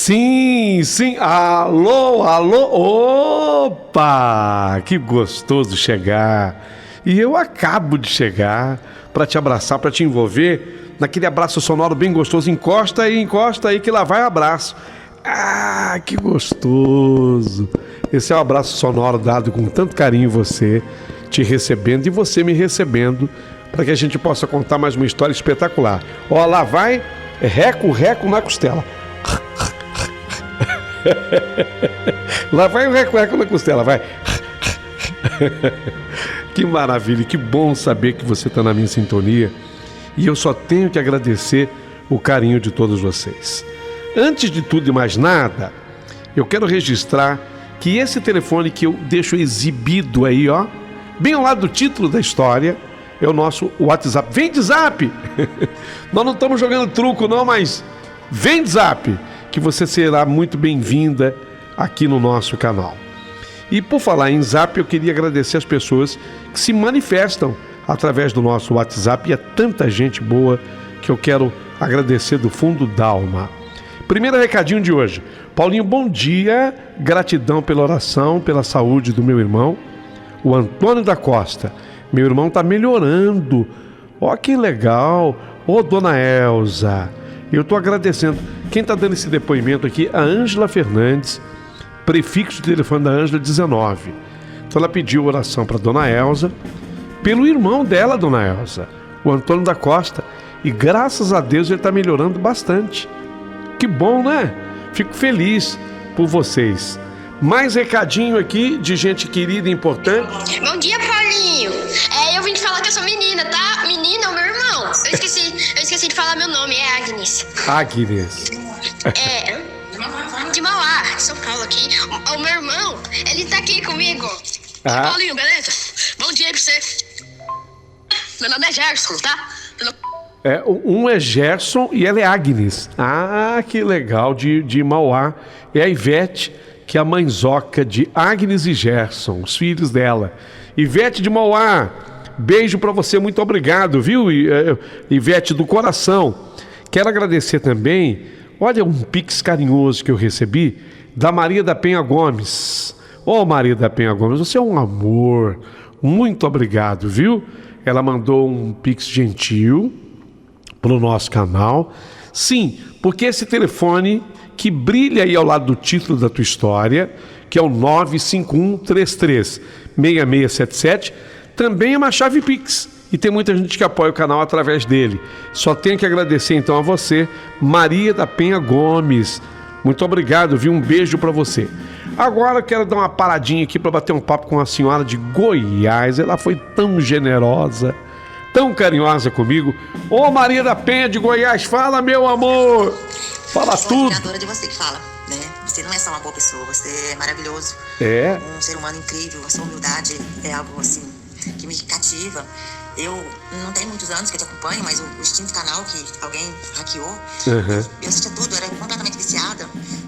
Sim, sim. Alô, alô. Opa! Que gostoso chegar. E eu acabo de chegar para te abraçar, para te envolver naquele abraço sonoro bem gostoso. Encosta aí que lá vai abraço. Ah, que gostoso. Esse é o abraço sonoro dado com tanto carinho você, te recebendo e você me recebendo, para que a gente possa contar mais uma história espetacular. Ó, lá vai reco na costela. Lá vai o reco na costela, vai. Que maravilha, que bom saber que você está na minha sintonia. E eu só tenho que agradecer o carinho de todos vocês. Antes de tudo e mais nada, eu quero registrar que esse telefone que eu deixo exibido aí, ó, bem ao lado do título da história, é o nosso WhatsApp. Vem de zap! Nós não estamos jogando truco não, mas vem de zap, que você será muito bem-vinda aqui no nosso canal. E por falar em zap, eu queria agradecer as pessoas que se manifestam através do nosso WhatsApp, e é tanta gente boa que eu quero agradecer do fundo da alma. Primeiro recadinho de hoje. Paulinho, bom dia, gratidão pela oração, pela saúde do meu irmão, o Antônio da Costa. Meu irmão está melhorando. Ó, que legal. Ô, dona Elza, eu estou agradecendo. Quem está dando esse depoimento aqui é a Ângela Fernandes, prefixo de telefone da Ângela 19. Então ela pediu oração para dona Elza, pelo irmão dela, dona Elza, o Antônio da Costa. E graças a Deus ele está melhorando bastante. Que bom, né? Fico feliz por vocês. Mais recadinho aqui de gente querida e importante. Bom dia, Paulinho. Eu vim te falar que eu sou menina, tá? Menina é o meu irmão. Eu esqueci de falar meu nome, é Agnes. Agnes. De Mauá, São Paulo aqui. O meu irmão, ele tá aqui comigo. Ah. Paulinho, beleza? Bom dia aí pra você. Meu nome é Gerson, tá? Um é Gerson e ela é Agnes. Ah, que legal, de Mauá. É a Ivete, que é a mãezoca de Agnes e Gerson, os filhos dela. Ivete de Mauá, beijo pra você, muito obrigado, viu, Ivete, do coração. Quero agradecer também, olha um pix carinhoso que eu recebi, da Maria da Penha Gomes. Ô, Maria da Penha Gomes, você é um amor, muito obrigado, viu? Ela mandou um pix gentil pro nosso canal. Sim, porque esse telefone que brilha aí ao lado do título da tua história, que é o 951336677, também é uma chave Pix. E tem muita gente que apoia o canal através dele. Só tenho que agradecer então a você, Maria da Penha Gomes. Muito obrigado, viu? Um beijo para você. Agora eu quero dar uma paradinha aqui para bater um papo com a senhora de Goiás. Ela foi tão generosa, tão carinhosa comigo. Ô, Maria da Penha de Goiás, fala, meu amor. Fala tudo. Eu sou admiradora de você que fala, né? Você não é só uma boa pessoa, você é maravilhoso. É. Um ser humano incrível, a sua humildade é algo assim que me cativa. Eu não tenho muitos anos que eu te acompanho, mas o extinto canal que alguém hackeou, eu assistia tudo, eu era completamente viciada.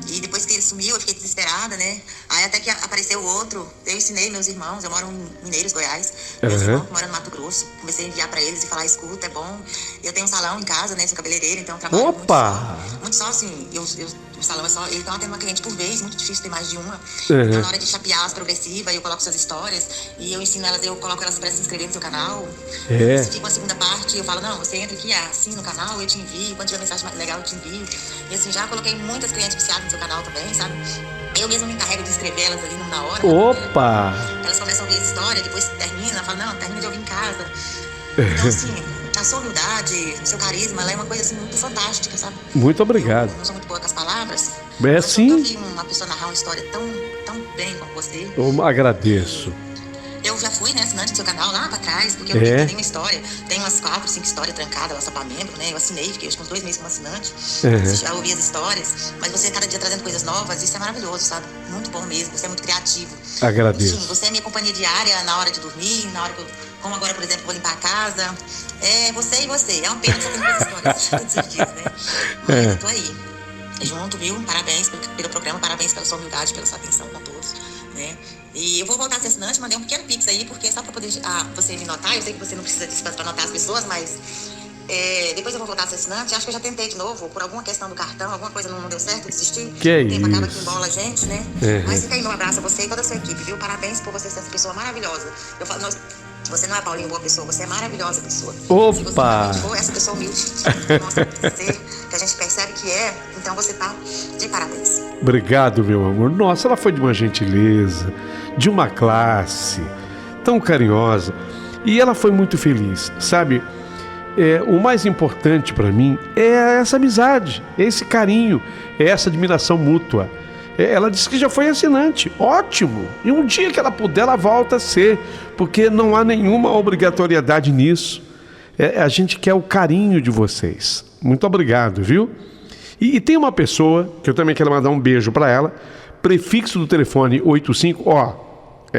E depois que ele sumiu, eu fiquei desesperada, né? Aí até que apareceu o outro, eu ensinei meus irmãos, eu moro em Mineiros, Goiás, meus irmãos que moram no Mato Grosso, comecei a enviar pra eles e falar, escuta, é bom. Eu tenho um salão em casa, né? Sou cabeleireira, então eu trabalho muito só assim, o salão é só, ele tá tendo uma cliente por vez, muito difícil ter mais de uma. Então na hora de chapear as progressivas, eu coloco suas histórias e eu ensino elas, eu coloco elas pra se inscrever no seu canal. Se fica uma segunda parte, eu falo, não, você entra aqui, assina no canal, eu te envio, quando tiver mensagem legal eu te envio. E assim, já coloquei muitas clientes viciadas no seu canal também, sabe? Eu mesmo me encarrego de escrever elas ali na hora. Opa! Elas começam a ouvir essa história, depois termina, falam, não, termina de ouvir em casa. Então assim, a sua humildade, o seu carisma, ela é uma coisa assim muito fantástica, sabe? Muito obrigado. Eu não sou muito boa com as palavras. É sim. Eu vi uma pessoa narrar uma história tão bem como você. Eu agradeço. Eu já fui, né, assinante do seu canal lá pra trás, porque eu vi que tem uma história, tem umas 4, 5 histórias trancadas lá só pra membro, né? Eu assinei, fiquei acho que uns 2 meses como assinante, já ouvi as histórias, mas você cada dia trazendo coisas novas, isso é maravilhoso, sabe? Muito bom mesmo, você é muito criativo. Agradeço. Enfim, você é minha companhia diária na hora de dormir, na hora que eu, como agora, por exemplo, vou limpar a casa. É você e você, é uma pena que você tem muitas histórias todos os dias, né? Mas eu tô aí, junto, viu? Parabéns pelo programa, parabéns pela sua humildade, pela sua atenção com todos, né? E eu vou voltar a ser assinante, mandei um pequeno pix aí, porque só pra poder você me notar, eu sei que você não precisa disso pra notar as pessoas, mas Depois eu vou voltar a ser assinante. Acho que eu já tentei de novo, por alguma questão do cartão, alguma coisa não deu certo, desisti. Que é o tempo acaba isso? que embola a gente, né? Mas fica aí meu abraço a você e toda a sua equipe, viu? Parabéns por você ser essa pessoa maravilhosa. Eu falo, você não é, Paulinho, boa pessoa, você é maravilhosa pessoa. Opa! Se você realmente for essa pessoa humilde, que mostra ser, que a gente percebe que é, então você tá de parabéns. Obrigado, meu amor. Nossa, ela foi de uma gentileza, de uma classe tão carinhosa. E ela foi muito feliz, sabe? O mais importante para mim é essa amizade, é esse carinho, é essa admiração mútua. Ela disse que já foi assinante, ótimo. E um dia que ela puder, ela volta a ser, porque não há nenhuma obrigatoriedade nisso. A gente quer o carinho de vocês. Muito obrigado, viu? E tem uma pessoa, que eu também quero mandar um beijo para ela, prefixo do telefone 85,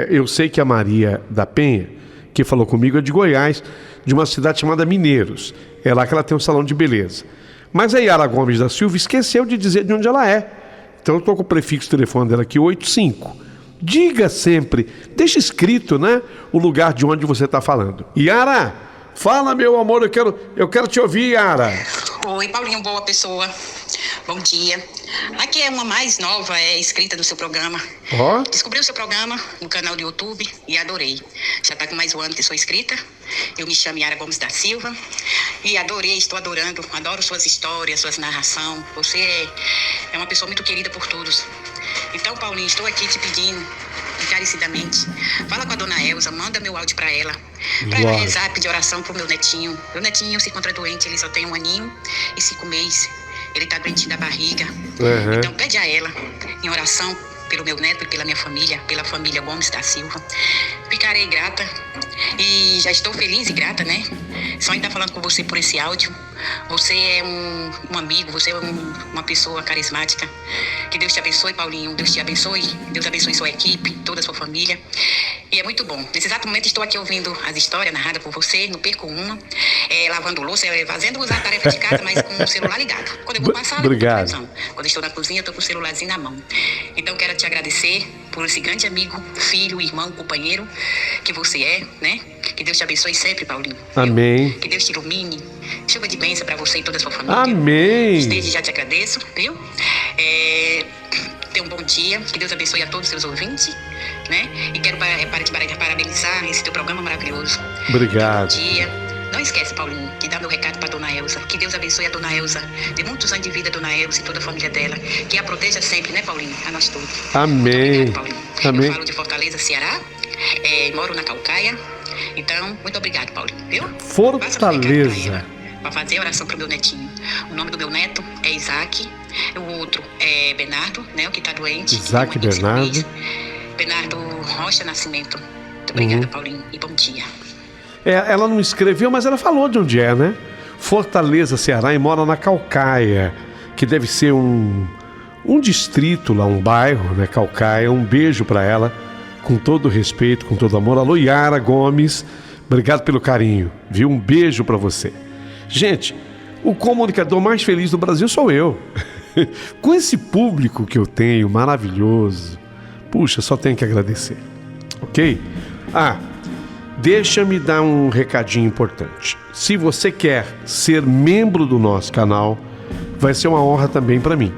eu sei que a Maria da Penha, que falou comigo, é de Goiás, de uma cidade chamada Mineiros. É lá que ela tem um salão de beleza. Mas a Yara Gomes da Silva esqueceu de dizer de onde ela é. Então eu estou com o prefixo do telefone dela aqui, 85. Diga sempre, deixa escrito, né, o lugar de onde você está falando. Yara, fala, meu amor, eu quero te ouvir, Yara. Oi, Paulinho, boa pessoa. Bom dia. Aqui é uma mais nova, inscrita do seu programa. Descobri o seu programa no canal do YouTube e adorei. Já está com mais um ano que sou inscrita. Eu me chamo Yara Gomes da Silva e adorei, estou adorando. Adoro suas histórias, suas narrações. Você é uma pessoa muito querida por todos. Então, Paulinho, estou aqui te pedindo encarecidamente. Fala com a dona Elza, manda meu áudio para ela Claro. rezar, pedir oração pro meu netinho. Meu netinho se encontra doente, ele só tem 1 aninho e 5 meses. Ele tá doente da barriga. Então pede a ela em oração pelo meu neto e pela minha família, pela família Gomes da Silva. Ficarei grata e já estou feliz e grata, né? Só em estar falando com você por esse áudio. Você é um amigo, você é uma pessoa carismática. Que Deus te abençoe, Paulinho. Deus te abençoe. Deus abençoe sua equipe, toda a sua família. E é muito bom. Nesse exato momento estou aqui ouvindo as histórias narradas por você, não perco uma. Lavando louça, fazendo as tarefas de casa, mas com o celular ligado. Quando eu vou passar, Obrigado. quando estou na cozinha, estou com o celularzinho na mão. Então quero te agradecer por esse grande amigo, filho, irmão, companheiro que você é, né? Que Deus te abençoe sempre, Paulinho. Amém. Viu? Que Deus te ilumine. Chuva de bênção para você e toda a sua família. Amém. Desde já te agradeço, viu? Tenha um bom dia. Que Deus abençoe a todos os seus ouvintes, né? E quero te parabenizar esse teu programa maravilhoso. Obrigado. Bom dia. Não esquece, Paulinho, de dar meu recado para dona Elza. Que Deus abençoe a dona Elza. De muitos anos de vida, dona Elza e toda a família dela. Que a proteja sempre, né, Paulinho? A nós todos. Amém. Muito obrigado, Paulinho. Amém. Eu falo de Fortaleza, Ceará. Moro na Calcaia. Então, muito obrigado, Paulinho. Viu? Fortaleza. Para fazer a oração para o meu netinho. O nome do meu neto é Isaac. O outro é Bernardo, né? O que está doente. Isaac Bernardo. Bernardo Rocha Nascimento. Muito obrigada, Paulinho. E bom dia. Ela não escreveu, mas ela falou de onde é, né? Fortaleza, Ceará, e mora na Calcaia, que deve ser um distrito lá, um bairro, né? Calcaia. Um beijo para ela, com todo respeito, com todo amor. Alô, Yara Gomes, obrigado pelo carinho, viu? Um beijo para você. Gente, o comunicador mais feliz do Brasil sou eu. Com esse público que eu tenho, maravilhoso, puxa, só tenho que agradecer, ok? Deixa-me dar um recadinho importante. Se você quer ser membro do nosso canal, vai ser uma honra também para mim.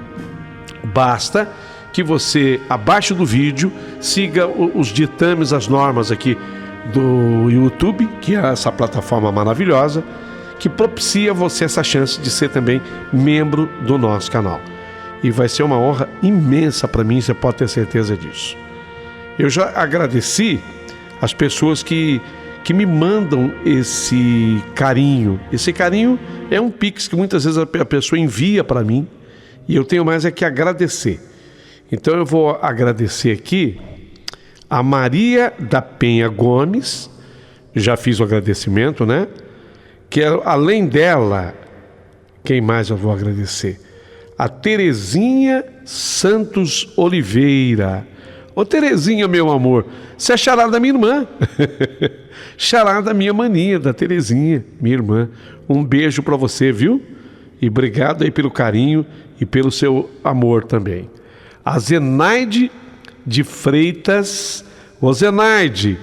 Basta que você, abaixo do vídeo, siga os ditames, as normas aqui do YouTube, que é essa plataforma maravilhosa, que propicia a você essa chance de ser também membro do nosso canal. E vai ser uma honra imensa para mim, você pode ter certeza disso. Eu já agradeci as pessoas que me mandam esse carinho. Esse carinho é um pix que muitas vezes a pessoa envia para mim e eu tenho mais é que agradecer. Então eu vou agradecer aqui a Maria da Penha Gomes, já fiz o agradecimento, né? Que além dela, quem mais eu vou agradecer? A Terezinha Santos Oliveira. Ô Terezinha, meu amor, você é xará da minha irmã. Xará da minha maninha, da Terezinha, minha irmã. Um beijo pra você, viu? E obrigado aí pelo carinho e pelo seu amor também. A Zenaide de Freitas. Ô Zenaide,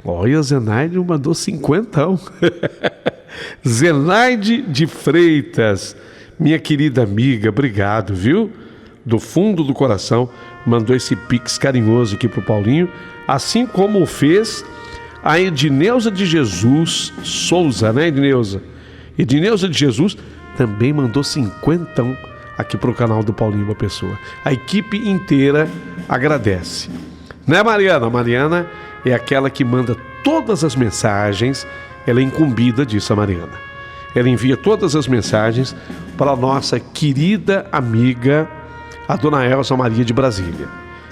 Olha, Zenaide mandou 50. Zenaide de Freitas, minha querida amiga, obrigado, viu? Do fundo do coração, mandou esse pix carinhoso aqui pro Paulinho, assim como fez a Edneuza de Jesus Souza, né, Edneuza? Edneuza de Jesus também mandou 50 aqui pro canal do Paulinho Boa Pessoa. A equipe inteira agradece. Né, Mariana? A Mariana é aquela que manda todas as mensagens, ela é incumbida disso, a Mariana. Ela envia todas as mensagens para a nossa querida amiga, a Dona Elza Maria de Brasília.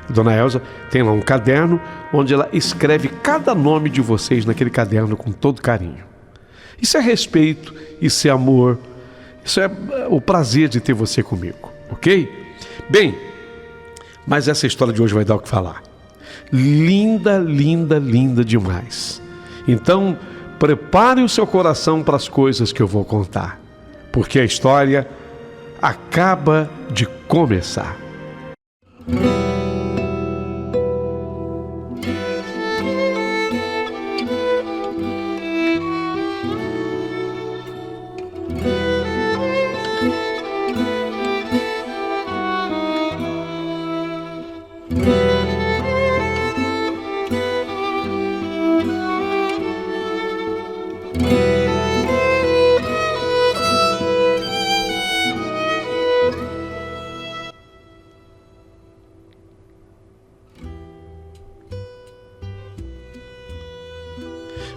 A Dona Elza tem lá um caderno onde ela escreve cada nome de vocês naquele caderno com todo carinho. Isso é respeito, isso é amor, isso é o prazer de ter você comigo, ok? Bem, mas essa história de hoje vai dar o que falar. Linda, linda, linda demais. Então, prepare o seu coração para as coisas que eu vou contar, porque a história acaba de começar.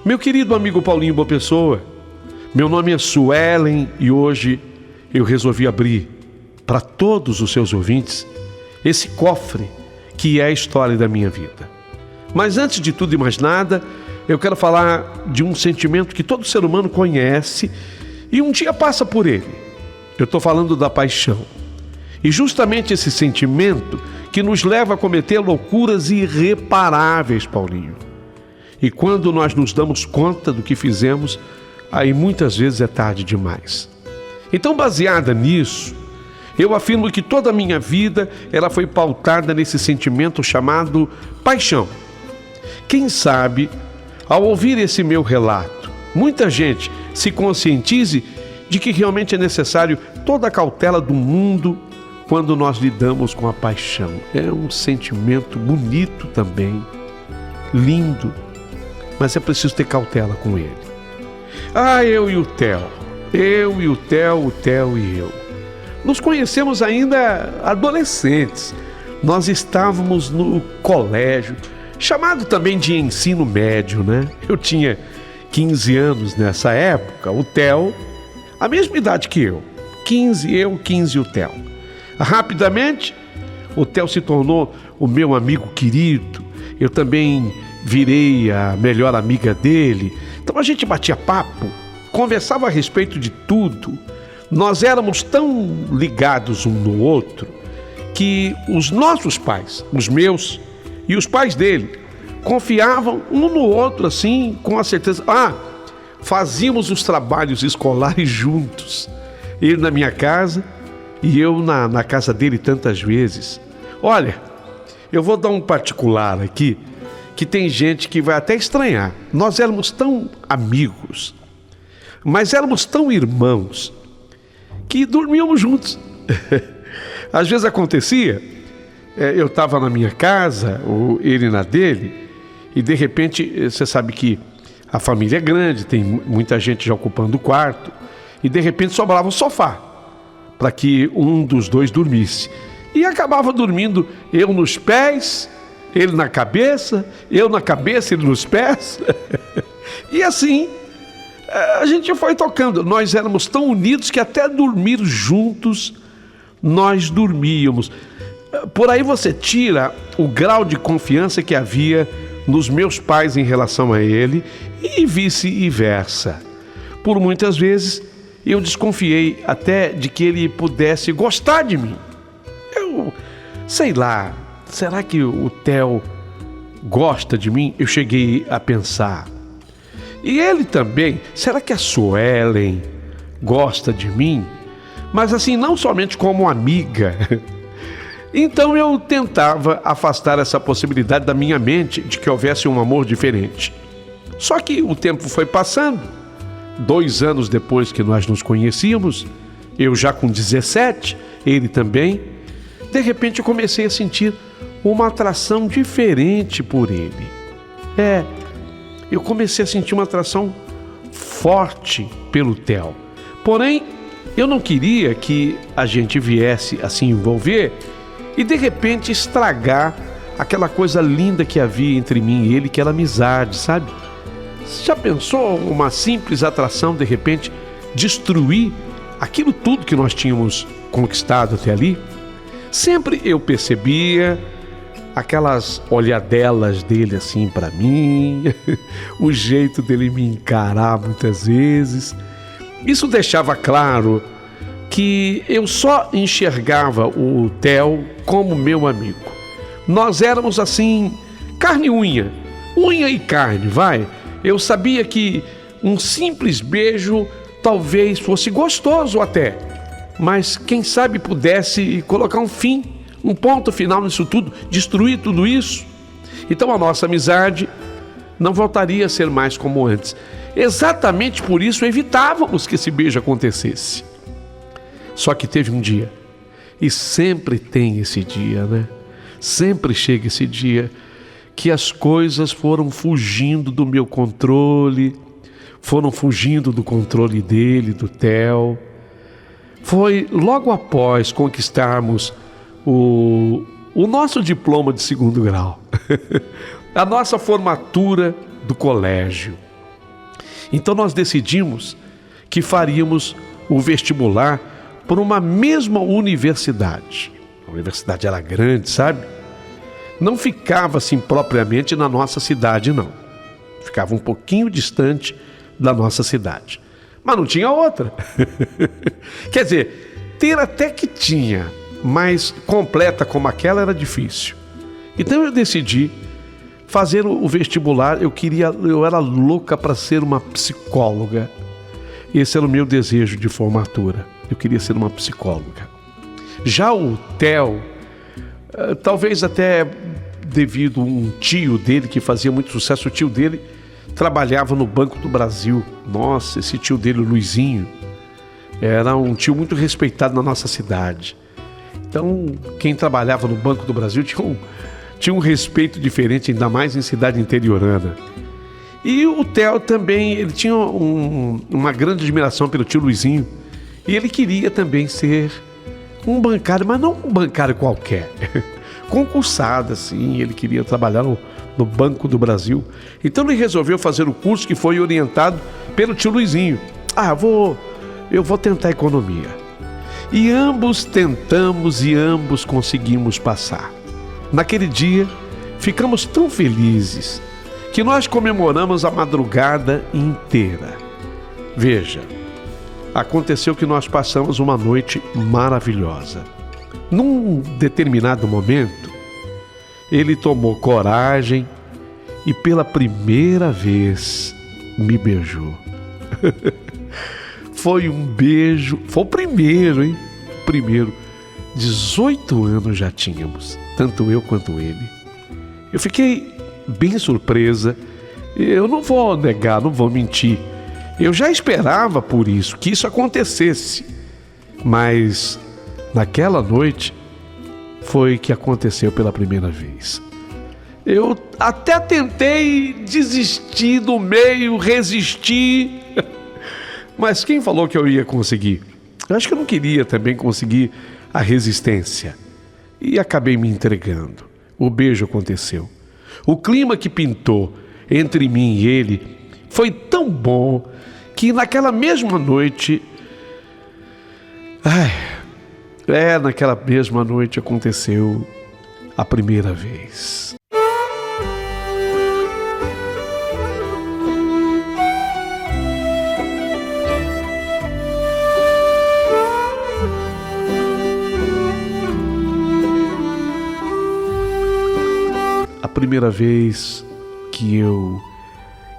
Meu querido amigo Paulinho Boa Pessoa, meu nome é Suelen e hoje eu resolvi abrir para todos os seus ouvintes esse cofre que é a história da minha vida. Mas antes de tudo e mais nada, eu quero falar de um sentimento que todo ser humano conhece e um dia passa por ele. Eu estou falando da paixão. E justamente esse sentimento que nos leva a cometer loucuras irreparáveis, Paulinho. E quando nós nos damos conta do que fizemos, aí muitas vezes é tarde demais. Então, baseada nisso, eu afirmo que toda a minha vida ela foi pautada nesse sentimento chamado paixão. Quem sabe, ao ouvir esse meu relato, muita gente se conscientize de que realmente é necessário toda a cautela do mundo quando nós lidamos com a paixão. É um sentimento bonito também, lindo, mas é preciso ter cautela com ele. Eu e o Theo, o Theo e eu. Nos conhecemos ainda adolescentes. Nós estávamos no colégio, chamado também de ensino médio, né? Eu tinha 15 anos nessa época, o Theo, a mesma idade que eu. 15 e o Theo. Rapidamente, o Theo se tornou o meu amigo querido. Eu também virei a melhor amiga dele. Então a gente batia papo, conversava a respeito de tudo. Nós éramos tão ligados um no outro que os nossos pais, os meus e os pais dele, confiavam um no outro assim, com a certeza. Fazíamos os trabalhos escolares juntos. Ele na minha casa e eu na casa dele tantas vezes. Olha, eu vou dar um particular aqui, que tem gente que vai até estranhar. Nós éramos tão amigos, mas éramos tão irmãos, que dormíamos juntos. Às vezes acontecia, eu estava na minha casa, ou ele na dele, e de repente, você sabe que a família é grande, tem muita gente já ocupando o quarto, e de repente sobrava um sofá, para que um dos dois dormisse. E acabava dormindo eu nos pés, ele na cabeça, eu na cabeça, ele nos pés. E assim, a gente foi tocando. Nós éramos tão unidos que até dormir juntos, nós dormíamos. Por aí você tira o grau de confiança que havia nos meus pais em relação a ele e vice-versa. Por muitas vezes, eu desconfiei até de que ele pudesse gostar de mim. Eu sei lá, será que o Theo gosta de mim? Eu cheguei a pensar. E ele também, será que a Suelen gosta de mim? Mas assim, não somente como amiga. Então eu tentava afastar essa possibilidade da minha mente de que houvesse um amor diferente. Só que o tempo foi passando. 2 anos depois que nós nos conhecíamos, eu já com 17, ele também, de repente eu comecei a sentir uma atração diferente por ele. Eu comecei a sentir uma atração forte pelo Theo. Porém, eu não queria que a gente viesse a se envolver e de repente estragar aquela coisa linda que havia entre mim e ele, que era amizade, sabe? Você já pensou uma simples atração de repente destruir aquilo tudo que nós tínhamos conquistado até ali? Sempre eu percebia aquelas olhadelas dele assim para mim, o jeito dele me encarar muitas vezes. Isso deixava claro que eu só enxergava o Theo como meu amigo. Nós éramos assim, carne e unha, unha e carne, vai. Eu sabia que um simples beijo talvez fosse gostoso até, mas quem sabe pudesse colocar um fim, um ponto final nisso tudo, destruir tudo isso. Então a nossa amizade não voltaria a ser mais como antes. Exatamente por isso evitávamos que esse beijo acontecesse. Só que teve um dia, e sempre tem esse dia, né? Sempre chega esse dia que as coisas foram fugindo do meu controle, foram fugindo do controle dele, do Theo. Foi logo após conquistarmos o nosso diploma de 2º grau, a nossa formatura do colégio. Então nós decidimos que faríamos o vestibular por uma mesma universidade. A universidade era grande, sabe? Não ficava assim propriamente na nossa cidade, não. Ficava um pouquinho distante da nossa cidade. Mas não tinha outra. Quer dizer, ter até que tinha, mas completa como aquela era difícil. Então eu decidi fazer o vestibular. Eu era louca para ser uma psicóloga. Esse era o meu desejo de formatura. Eu queria ser uma psicóloga. Já o Theo, talvez até devido a um tio dele que fazia muito sucesso, o tio dele trabalhava no Banco do Brasil. Nossa, esse tio dele, o Luizinho, era um tio muito respeitado na nossa cidade. Então, quem trabalhava no Banco do Brasil tinha um respeito diferente, ainda mais em cidade interiorana. E o Theo também, ele tinha uma grande admiração pelo tio Luizinho. E ele queria também ser um bancário, mas não um bancário qualquer. Concursado, assim, ele queria trabalhar no Banco do Brasil. Então ele resolveu fazer o curso que foi orientado pelo tio Luizinho. Eu vou tentar economia. E ambos tentamos e ambos conseguimos passar. Naquele dia, ficamos tão felizes que nós comemoramos a madrugada inteira. Veja, aconteceu que nós passamos uma noite maravilhosa. Num determinado momento, ele tomou coragem e pela primeira vez me beijou. Foi um beijo, foi o primeiro, hein? Primeiro. 18 anos já tínhamos, tanto eu quanto ele. Eu fiquei bem surpresa. Eu não vou negar, não vou mentir. Eu já esperava por isso, que isso acontecesse. Mas naquela noite foi que aconteceu pela primeira vez. Eu até tentei desistir do meio, resistir. Mas quem falou que eu ia conseguir? Eu acho que eu não queria também conseguir a resistência. E acabei me entregando. O beijo aconteceu. O clima que pintou entre mim e ele foi tão bom que naquela mesma noite... naquela mesma noite aconteceu a primeira vez. A primeira vez que eu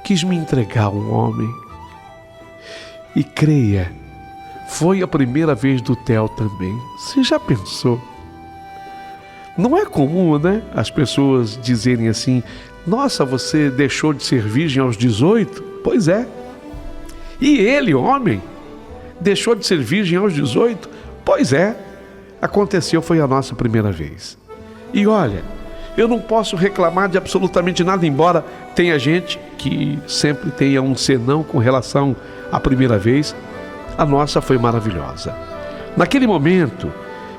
quis me entregar a um homem. E creia, foi a primeira vez do Theo também. Você já pensou? Não é comum, né? As pessoas dizerem assim: nossa, você deixou de ser virgem aos 18? Pois é. E ele, homem, deixou de ser virgem aos 18? Pois é. Aconteceu, foi a nossa primeira vez. E olha, eu não posso reclamar de absolutamente nada, embora tenha gente que sempre tenha um senão com relação à primeira vez. A nossa foi maravilhosa. Naquele momento,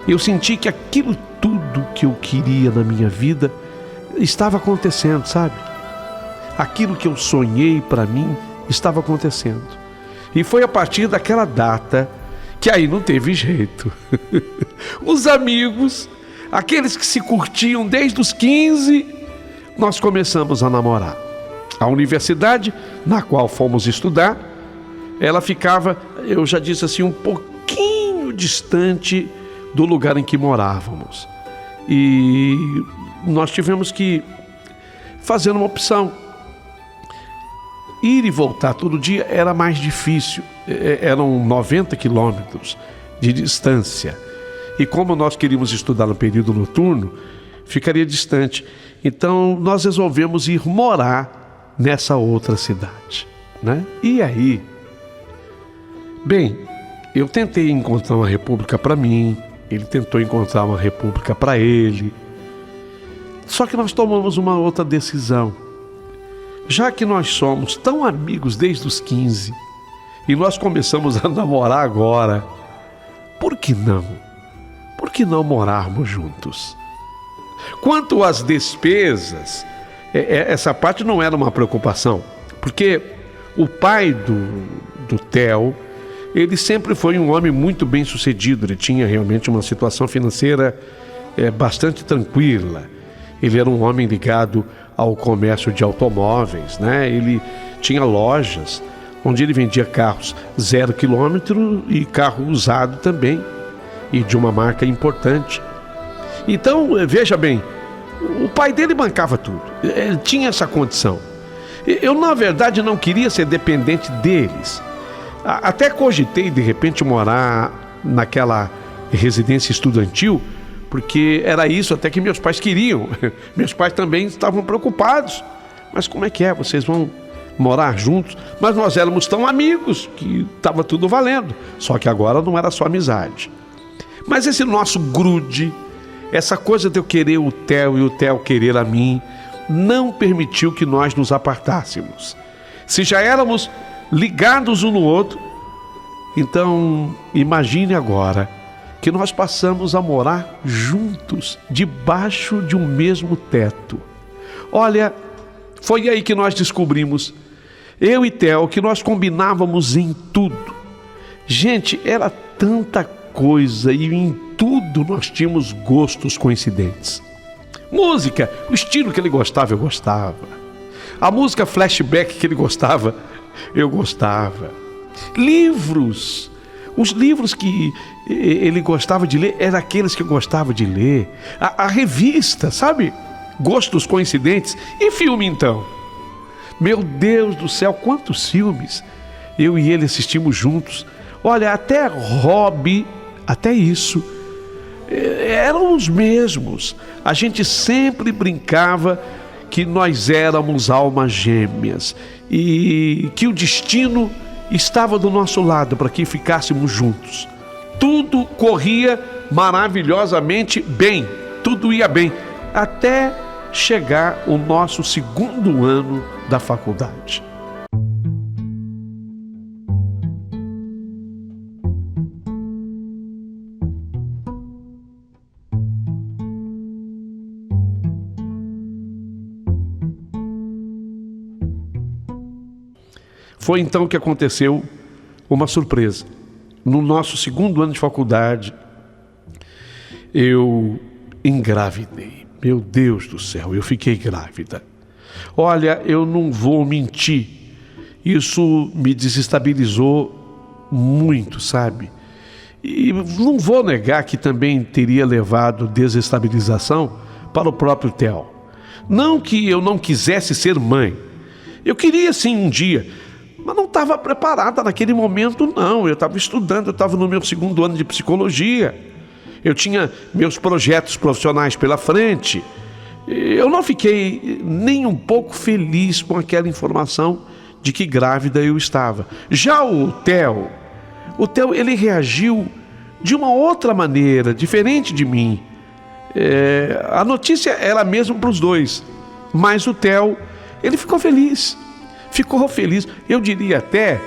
eu senti que aquilo tudo que eu queria na minha vida estava acontecendo, sabe? Aquilo que eu sonhei para mim estava acontecendo. E foi a partir daquela data que aí não teve jeito. Os amigos, aqueles que se curtiam desde os 15, nós começamos a namorar. A universidade na qual fomos estudar, ela ficava, eu já disse assim, um pouquinho distante do lugar em que morávamos. E nós tivemos que fazer uma opção. Ir e voltar todo dia era mais difícil. Eram 90 quilômetros de distância. E como nós queríamos estudar no período noturno, ficaria distante. Então nós resolvemos ir morar nessa outra cidade, né? E aí? Bem, eu tentei encontrar uma república para mim, ele tentou encontrar uma república para ele. Só que nós tomamos uma outra decisão. Já que nós somos tão amigos desde os 15 e nós começamos a namorar agora, por que não? Por que não morarmos juntos? Quanto às despesas, essa parte não era uma preocupação, porque o pai do Theo, ele sempre foi um homem muito bem sucedido, ele tinha realmente uma situação financeira bastante tranquila. Ele era um homem ligado ao comércio de automóveis, né? Ele tinha lojas onde ele vendia carros 0 quilômetro e carro usado também, e de uma marca importante. Então, veja bem, o pai dele bancava tudo, ele tinha essa condição. Eu, na verdade, não queria ser dependente deles. Até cogitei, de repente, morar naquela residência estudantil, porque era isso até que meus pais queriam. Meus pais também estavam preocupados. Mas como é que é? Vocês vão morar juntos? Mas nós éramos tão amigos que estava tudo valendo. Só que agora não era só amizade. Mas esse nosso grude, essa coisa de eu querer o Theo e o Theo querer a mim, não permitiu que nós nos apartássemos. Se já éramos ligados um no outro, então imagine agora que nós passamos a morar juntos, debaixo de um mesmo teto. Olha, foi aí que nós descobrimos, eu e Theo, que nós combinávamos em tudo. Gente, era tanta coisa e em tudo nós tínhamos gostos coincidentes. Música, o estilo que ele gostava, eu gostava. A música flashback que ele gostava, eu gostava. Livros, os livros que ele gostava de ler eram aqueles que eu gostava de ler. A revista, sabe? Gostos coincidentes. E filme, então? Meu Deus do céu, quantos filmes eu e ele assistimos juntos. Olha, até hobby, até isso, eram os mesmos. A gente sempre brincava que nós éramos almas gêmeas e que o destino estava do nosso lado para que ficássemos juntos. Tudo corria maravilhosamente bem, tudo ia bem, até chegar o nosso 2º ano da faculdade. Foi então que aconteceu uma surpresa. No nosso 2º ano de faculdade, eu engravidei. Meu Deus do céu, eu fiquei grávida. Olha, eu não vou mentir, isso me desestabilizou muito, sabe? E não vou negar que também teria levado desestabilização para o próprio Theo. Não que eu não quisesse ser mãe. Eu queria sim um dia, mas não estava preparada naquele momento, não. Eu estava estudando, eu estava no meu 2º ano de psicologia. eu tinha meus projetos profissionais pela frente. Eu não fiquei nem um pouco feliz com aquela informação de que grávida eu estava. Já o Theo, ele reagiu de uma outra maneira, diferente de mim. A notícia era a mesma para os dois, mas o Theo, ele ficou feliz. Eu diria até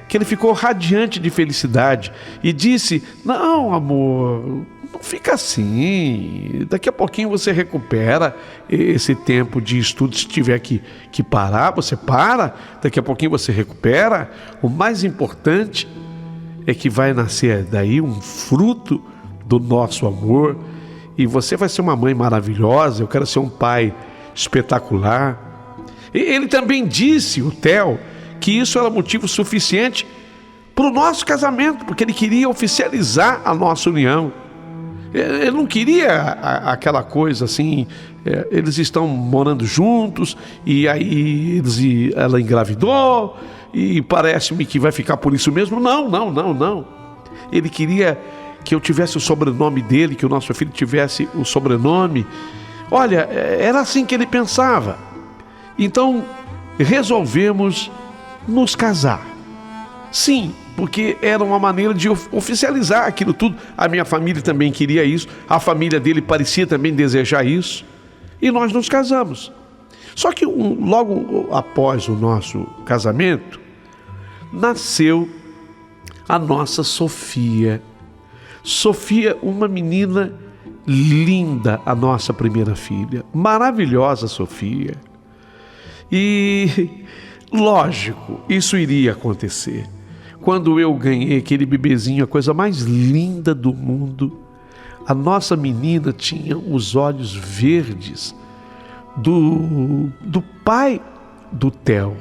que ele ficou radiante de felicidade e disse: não, amor, não fica assim, daqui a pouquinho você recupera esse tempo de estudo. Se tiver que parar, você para, daqui a pouquinho você recupera. O mais importante é que vai nascer daí um fruto do nosso amor, e você vai ser uma mãe maravilhosa, eu quero ser um pai espetacular. E ele também disse, o Theo, que isso era motivo suficiente para o nosso casamento, porque ele queria oficializar a nossa união. Ele não queria aquela coisa assim, eles estão morando juntos e aí ela engravidou e parece-me que vai ficar por isso mesmo. Não. Ele queria que eu tivesse o sobrenome dele, que o nosso filho tivesse o sobrenome. Olha, era assim que ele pensava. Então, resolvemos nos casar. Sim, porque era uma maneira de oficializar aquilo tudo. A minha família também queria isso, a família dele parecia também desejar isso, e nós nos casamos. Só que logo após o nosso casamento, nasceu a nossa Sofia. Sofia, uma menina linda, a nossa primeira filha, maravilhosa Sofia. E, lógico, isso iria acontecer. Quando eu ganhei aquele bebezinho, a coisa mais linda do mundo, a nossa menina tinha os olhos verdes do pai do Theo.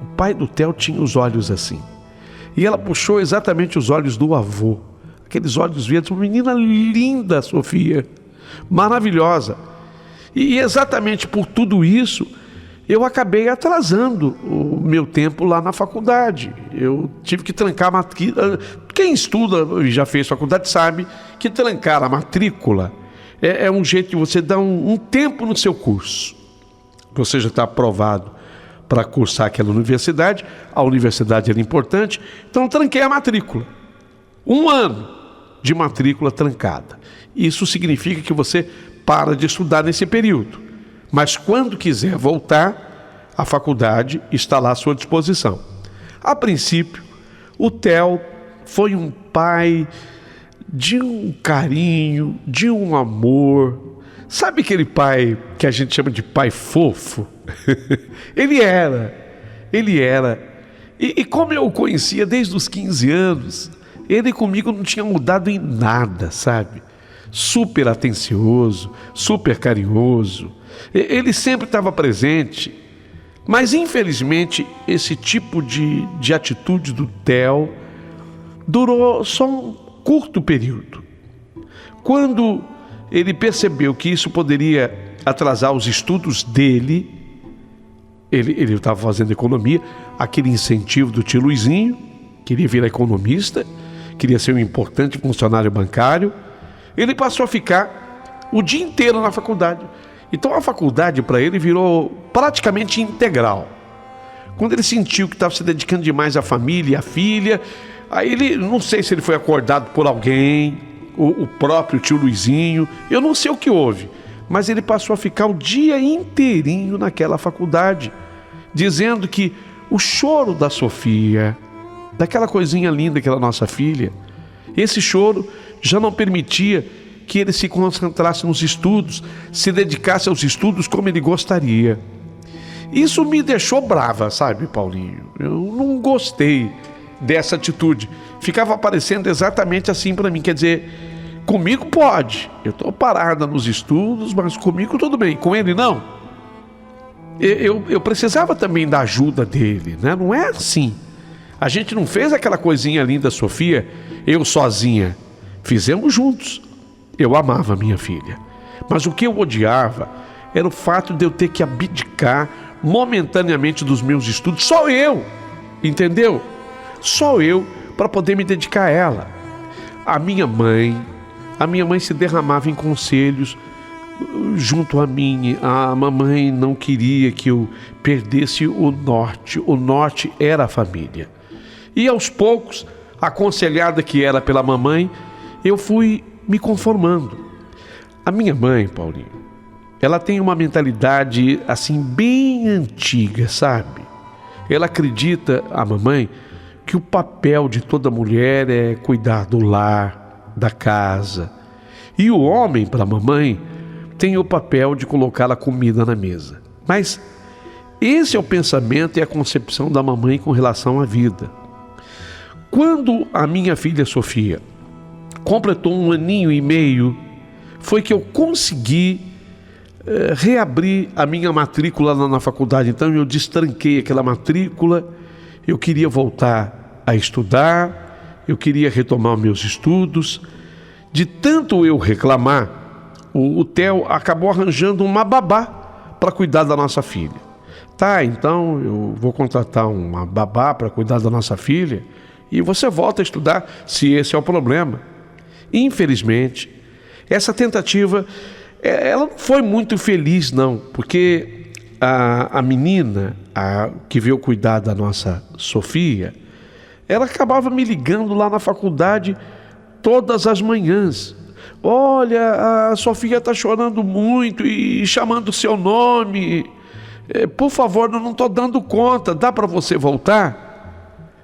O pai do Theo tinha os olhos assim. E ela puxou exatamente os olhos do avô. Aqueles olhos verdes, uma menina linda, Sofia, maravilhosa. E exatamente por tudo isso, eu acabei atrasando o meu tempo lá na faculdade. Eu tive que trancar a matrícula. Quem estuda e já fez faculdade sabe que trancar a matrícula é um jeito de você dar um tempo no seu curso. Você já está aprovado para cursar aquela universidade, a universidade era importante, então tranquei a matrícula. 1 ano de matrícula trancada. Isso significa que você para de estudar nesse período. Mas quando quiser voltar, a faculdade está lá à sua disposição. A princípio, o Theo foi um pai de um carinho, de um amor. Sabe aquele pai que a gente chama de pai fofo? Ele era. E como eu o conhecia desde os 15 anos, ele comigo não tinha mudado em nada, sabe? Super atencioso, super carinhoso. Ele sempre estava presente. Mas, infelizmente, esse tipo de atitude do Theo durou só um curto período. Quando ele percebeu que isso poderia atrasar os estudos dele, ele estava fazendo economia, aquele incentivo do tio Luizinho, queria virar economista, queria ser um importante funcionário bancário. Ele passou a ficar o dia inteiro na faculdade. Então a faculdade para ele virou praticamente integral. Quando ele sentiu que estava se dedicando demais à família e à filha, aí ele, não sei se ele foi acordado por alguém, o próprio tio Luizinho, eu não sei o que houve, mas ele passou a ficar o dia inteirinho naquela faculdade, dizendo que o choro da Sofia, daquela coisinha linda que era nossa filha, esse choro já não permitia que ele se concentrasse nos estudos, se dedicasse aos estudos como ele gostaria. Isso me deixou brava, sabe, Paulinho? Eu não gostei dessa atitude. Ficava parecendo exatamente assim para mim, quer dizer, comigo pode, eu estou parada nos estudos, mas comigo tudo bem, com ele não. Eu precisava também da ajuda dele, né? Não é assim. A gente não fez aquela coisinha linda, Sofia, eu sozinha. Fizemos juntos. Eu amava minha filha, mas o que eu odiava era o fato de eu ter que abdicar momentaneamente dos meus estudos, só eu, entendeu? Só eu para poder me dedicar a ela. A minha mãe, a minha mãe se derramava em conselhos junto a mim. A mamãe não queria que eu perdesse o norte. O norte era a família. E aos poucos, aconselhada que era pela mamãe, eu fui me conformando. A minha mãe, Paulinho, ela tem uma mentalidade assim bem antiga, sabe? Ela acredita, a mamãe, que o papel de toda mulher é cuidar do lar, da casa. E o homem, para a mamãe, tem o papel de colocar a comida na mesa. Mas esse é o pensamento e a concepção da mamãe com relação à vida. Quando a minha filha Sofia completou 1 aninho e meio, foi que eu consegui reabrir a minha matrícula lá na faculdade. Então eu destranquei aquela matrícula, eu queria voltar a estudar, eu queria retomar os meus estudos. De tanto eu reclamar, o Theo acabou arranjando uma babá para cuidar da nossa filha. Tá, então eu vou contratar uma babá para cuidar da nossa filha e você volta a estudar, se esse é o problema. Infelizmente, essa tentativa, ela não foi muito feliz não, porque a menina que veio cuidar da nossa Sofia, ela acabava me ligando lá na faculdade todas as manhãs. Olha, a Sofia está chorando muito e chamando o seu nome. Por favor, eu não estou dando conta, dá para você voltar?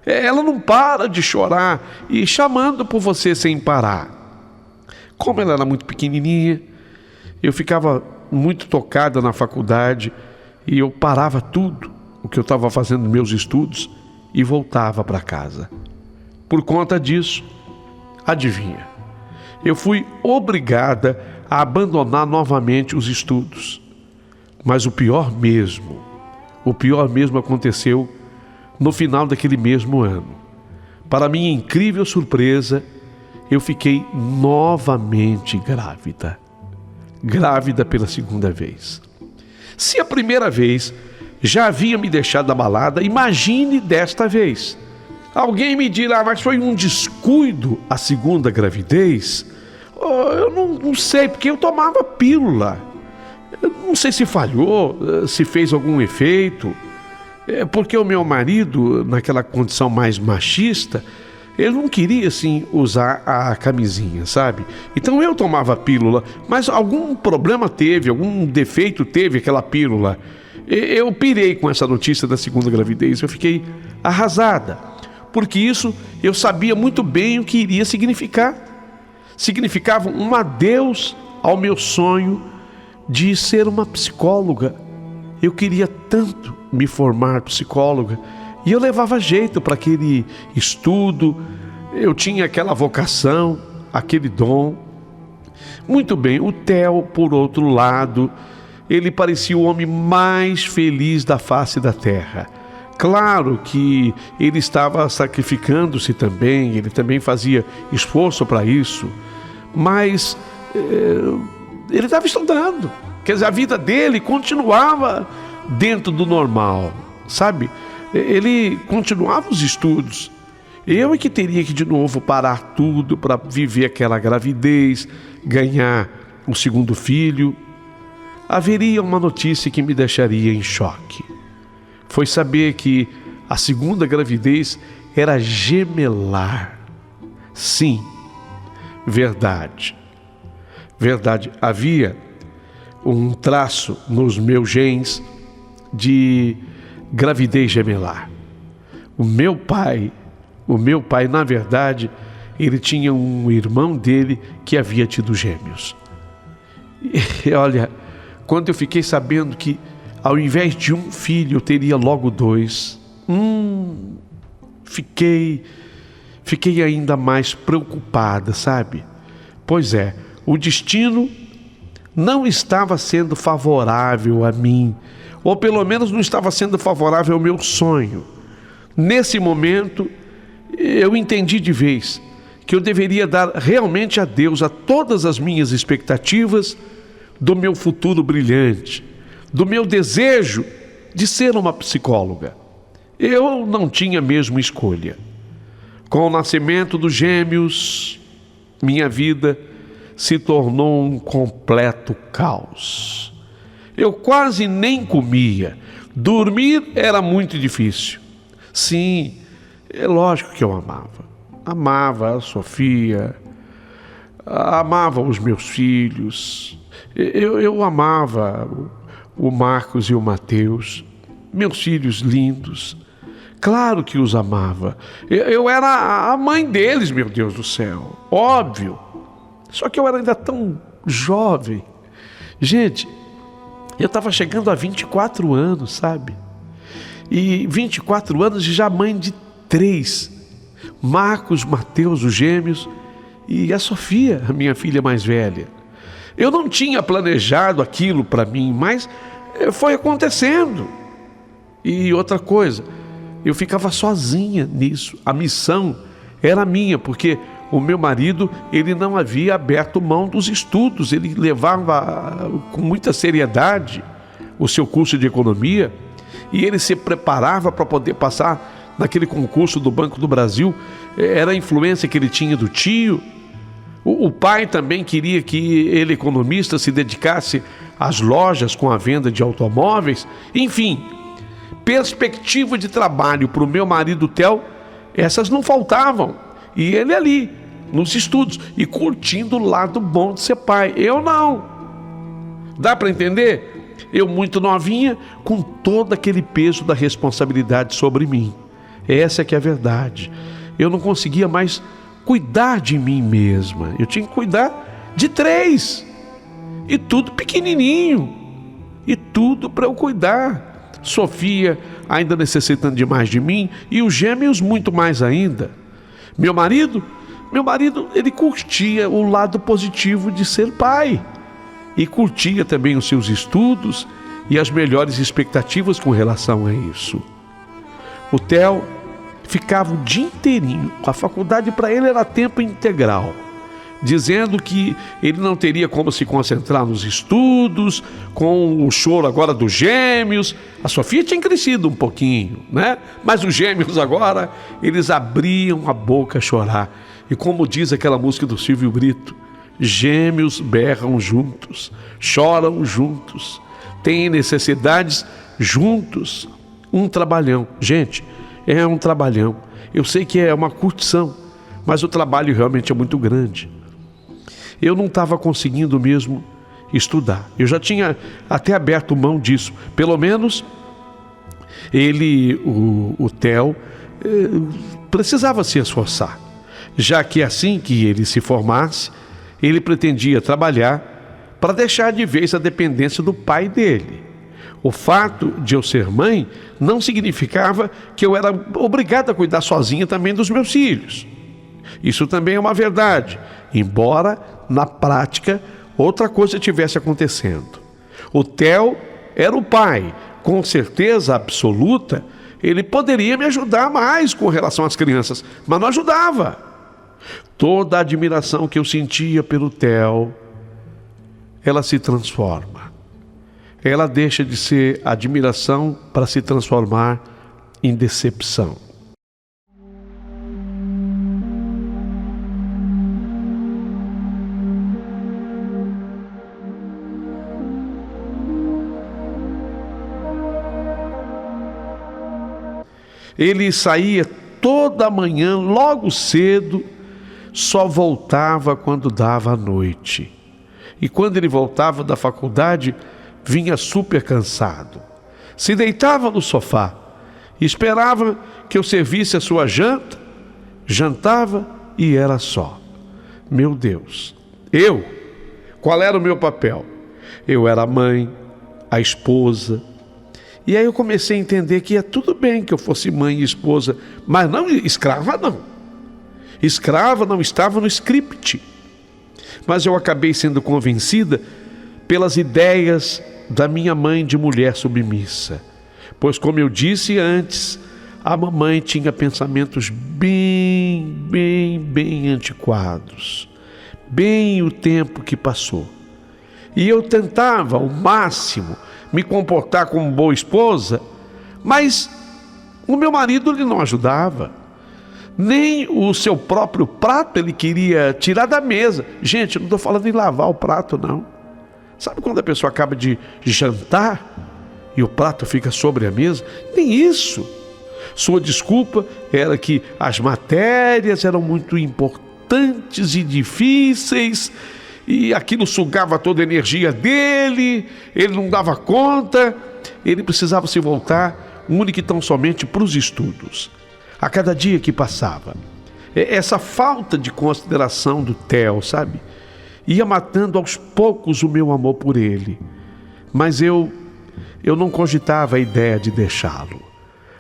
Ela não para de chorar e chamando por você sem parar. Como ela era muito pequenininha, eu ficava muito tocada na faculdade e eu parava tudo o que eu estava fazendo nos meus estudos e voltava para casa. Por conta disso, adivinha, eu fui obrigada a abandonar novamente os estudos. Mas o pior mesmo aconteceu no final daquele mesmo ano. Para minha incrível surpresa, eu fiquei novamente grávida. Grávida pela segunda vez. Se a primeira vez já havia me deixado abalada, imagine desta vez. Alguém me dirá, mas foi um descuido a segunda gravidez? Eu não sei, porque eu tomava pílula. Eu não sei se falhou, se fez algum efeito. Porque o meu marido, naquela condição mais machista, ele não queria, assim, usar a camisinha, sabe? Então eu tomava pílula, mas algum problema teve, algum defeito teve aquela pílula. Eu pirei com essa notícia da segunda gravidez, eu fiquei arrasada. Porque isso eu sabia muito bem o que iria significar. Significava um adeus ao meu sonho de ser uma psicóloga. Eu queria tanto me formar psicóloga e eu levava jeito para aquele estudo, eu tinha aquela vocação, aquele dom. Muito bem, o Theo, por outro lado, ele parecia o homem mais feliz da face da terra. Claro que ele estava sacrificando-se também, ele também fazia esforço para isso, mas ele estava estudando. Quer dizer, a vida dele continuava dentro do normal, sabe? Ele continuava os estudos. Eu é que teria que de novo parar tudo para viver aquela gravidez, ganhar o segundo filho. Haveria uma notícia que me deixaria em choque. Foi saber que a segunda gravidez era gemelar. Sim, verdade. Verdade, havia um traço nos meus genes de gravidez gemelar. O meu pai, na verdade, ele tinha um irmão dele que havia tido gêmeos. E olha, quando eu fiquei sabendo que ao invés de um filho eu teria logo 2, fiquei ainda mais preocupada, sabe? Pois é, o destino não estava sendo favorável a mim, ou pelo menos não estava sendo favorável ao meu sonho. Nesse momento, eu entendi de vez que eu deveria dar realmente adeus a todas as minhas expectativas do meu futuro brilhante, do meu desejo de ser uma psicóloga. Eu não tinha mesmo escolha. Com o nascimento dos gêmeos, minha vida se tornou um completo caos. Eu quase nem comia. Dormir era muito difícil. Sim, é lógico que eu amava. Amava a Sofia, amava os meus filhos. Eu amava o Marcos e o Mateus, meus filhos lindos. Claro que os amava. Eu era a mãe deles, meu Deus do céu. Óbvio. Só que eu era ainda tão jovem. Gente, eu estava chegando a 24 anos, sabe? E 24 anos e já mãe de 3. Marcos, Mateus, os gêmeos, e a Sofia, a minha filha mais velha. Eu não tinha planejado aquilo para mim, mas foi acontecendo. E outra coisa, eu ficava sozinha nisso. A missão era minha, porque o meu marido, ele não havia aberto mão dos estudos. Ele levava com muita seriedade o seu curso de economia e ele se preparava para poder passar naquele concurso do Banco do Brasil. Era a influência que ele tinha do tio. O pai também queria que ele, economista, se dedicasse às lojas com a venda de automóveis. Enfim, perspectiva de trabalho para o meu marido Theo, essas não faltavam. E ele ali, nos estudos, e curtindo o lado bom de ser pai. Eu não. Dá para entender? Eu muito novinha, com todo aquele peso da responsabilidade sobre mim. Essa é que é a verdade. Eu não conseguia mais cuidar de mim mesma. Eu tinha que cuidar de 3. E tudo pequenininho. E tudo para eu cuidar. Sofia ainda necessitando demais de mim e os gêmeos muito mais ainda. Meu marido, ele curtia o lado positivo de ser pai. E curtia também os seus estudos e as melhores expectativas com relação a isso. O Theo ficava o dia inteirinho. A faculdade para ele era tempo integral, dizendo que ele não teria como se concentrar nos estudos, com o choro agora dos gêmeos. A Sofia tinha crescido um pouquinho, né? Mas os gêmeos agora, eles abriam a boca a chorar. E como diz aquela música do Silvio Brito, gêmeos berram juntos, choram juntos, têm necessidades juntos. Um trabalhão. Gente, é um trabalhão. Eu sei que é uma curtição, mas o trabalho realmente é muito grande. Eu não estava conseguindo mesmo estudar. Eu já tinha até aberto mão disso. Pelo menos ele, o Theo, precisava se esforçar, já que assim que ele se formasse, ele pretendia trabalhar para deixar de vez a dependência do pai dele. O fato de eu ser mãe não significava que eu era obrigado a cuidar sozinha também dos meus filhos. Isso também é uma verdade, embora na prática outra coisa estivesse acontecendo. O Theo era o pai, com certeza absoluta, ele poderia me ajudar mais com relação às crianças, mas não ajudava. Toda a admiração que eu sentia pelo Theo, ela se transforma. Ela deixa de ser admiração para se transformar em decepção. Ele saía toda manhã, logo cedo, só voltava quando dava a noite. E quando ele voltava da faculdade, vinha super cansado. Se deitava no sofá, esperava que eu servisse a sua janta, jantava e era só. Meu Deus, qual era o meu papel? Eu era a mãe, a esposa. E aí eu comecei a entender que ia tudo bem que eu fosse mãe e esposa, mas não escrava não. Escrava não estava no script. Mas eu acabei sendo convencida pelas ideias da minha mãe de mulher submissa. Pois, como eu disse antes, a mamãe tinha pensamentos bem antiquados. Bem o tempo que passou. E eu tentava ao máximo me comportar como boa esposa, mas o meu marido ele não ajudava. Nem o seu próprio prato ele queria tirar da mesa. Gente, eu não estou falando em lavar o prato, não. Sabe quando a pessoa acaba de jantar e o prato fica sobre a mesa? Nem isso. Sua desculpa era que as matérias eram muito importantes e difíceis, e aquilo sugava toda a energia dele, ele não dava conta, ele precisava se voltar única e tão somente para os estudos. A cada dia que passava, essa falta de consideração do Theo, sabe, ia matando aos poucos o meu amor por ele. Mas eu não cogitava a ideia de deixá-lo,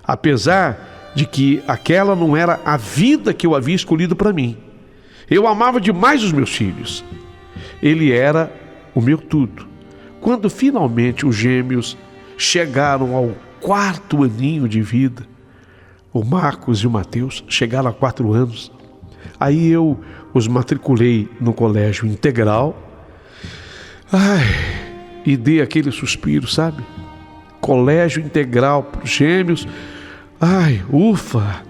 apesar de que aquela não era a vida que eu havia escolhido para mim. Eu amava demais os meus filhos. Ele era o meu tudo. Quando finalmente os gêmeos chegaram ao 4º aninho de vida, o Marcos e o Mateus chegaram a 4 anos, aí eu os matriculei no colégio integral. E dei aquele suspiro, sabe? Colégio integral para os gêmeos. Ufa!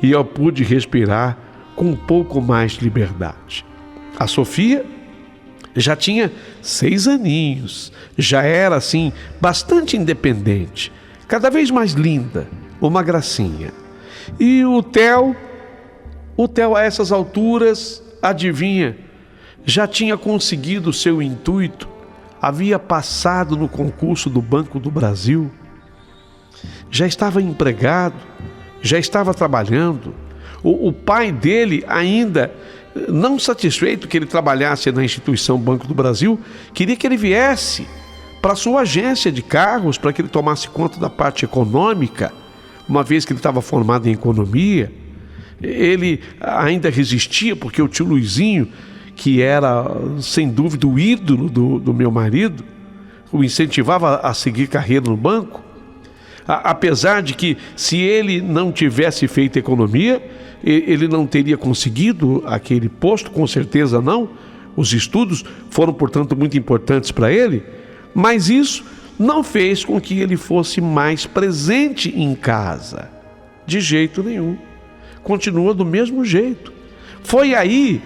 E eu pude respirar com um pouco mais de liberdade. A Sofia já tinha 6 aninhos, já era assim, bastante independente, cada vez mais linda, uma gracinha. E o Theo a essas alturas, adivinha, já tinha conseguido o seu intuito, havia passado no concurso do Banco do Brasil, já estava empregado, já estava trabalhando. O pai dele, ainda não satisfeito que ele trabalhasse na instituição Banco do Brasil, queria que ele viesse para a sua agência de carros, para que ele tomasse conta da parte econômica, uma vez que ele estava formado em economia. Ele ainda resistia, porque o tio Luizinho, que era sem dúvida o ídolo do meu marido, o incentivava a seguir carreira no banco, apesar de que, se ele não tivesse feito economia, ele não teria conseguido aquele posto, com certeza não. Os estudos foram, portanto, muito importantes para ele, mas isso não fez com que ele fosse mais presente em casa, de jeito nenhum. Continua do mesmo jeito. Foi aí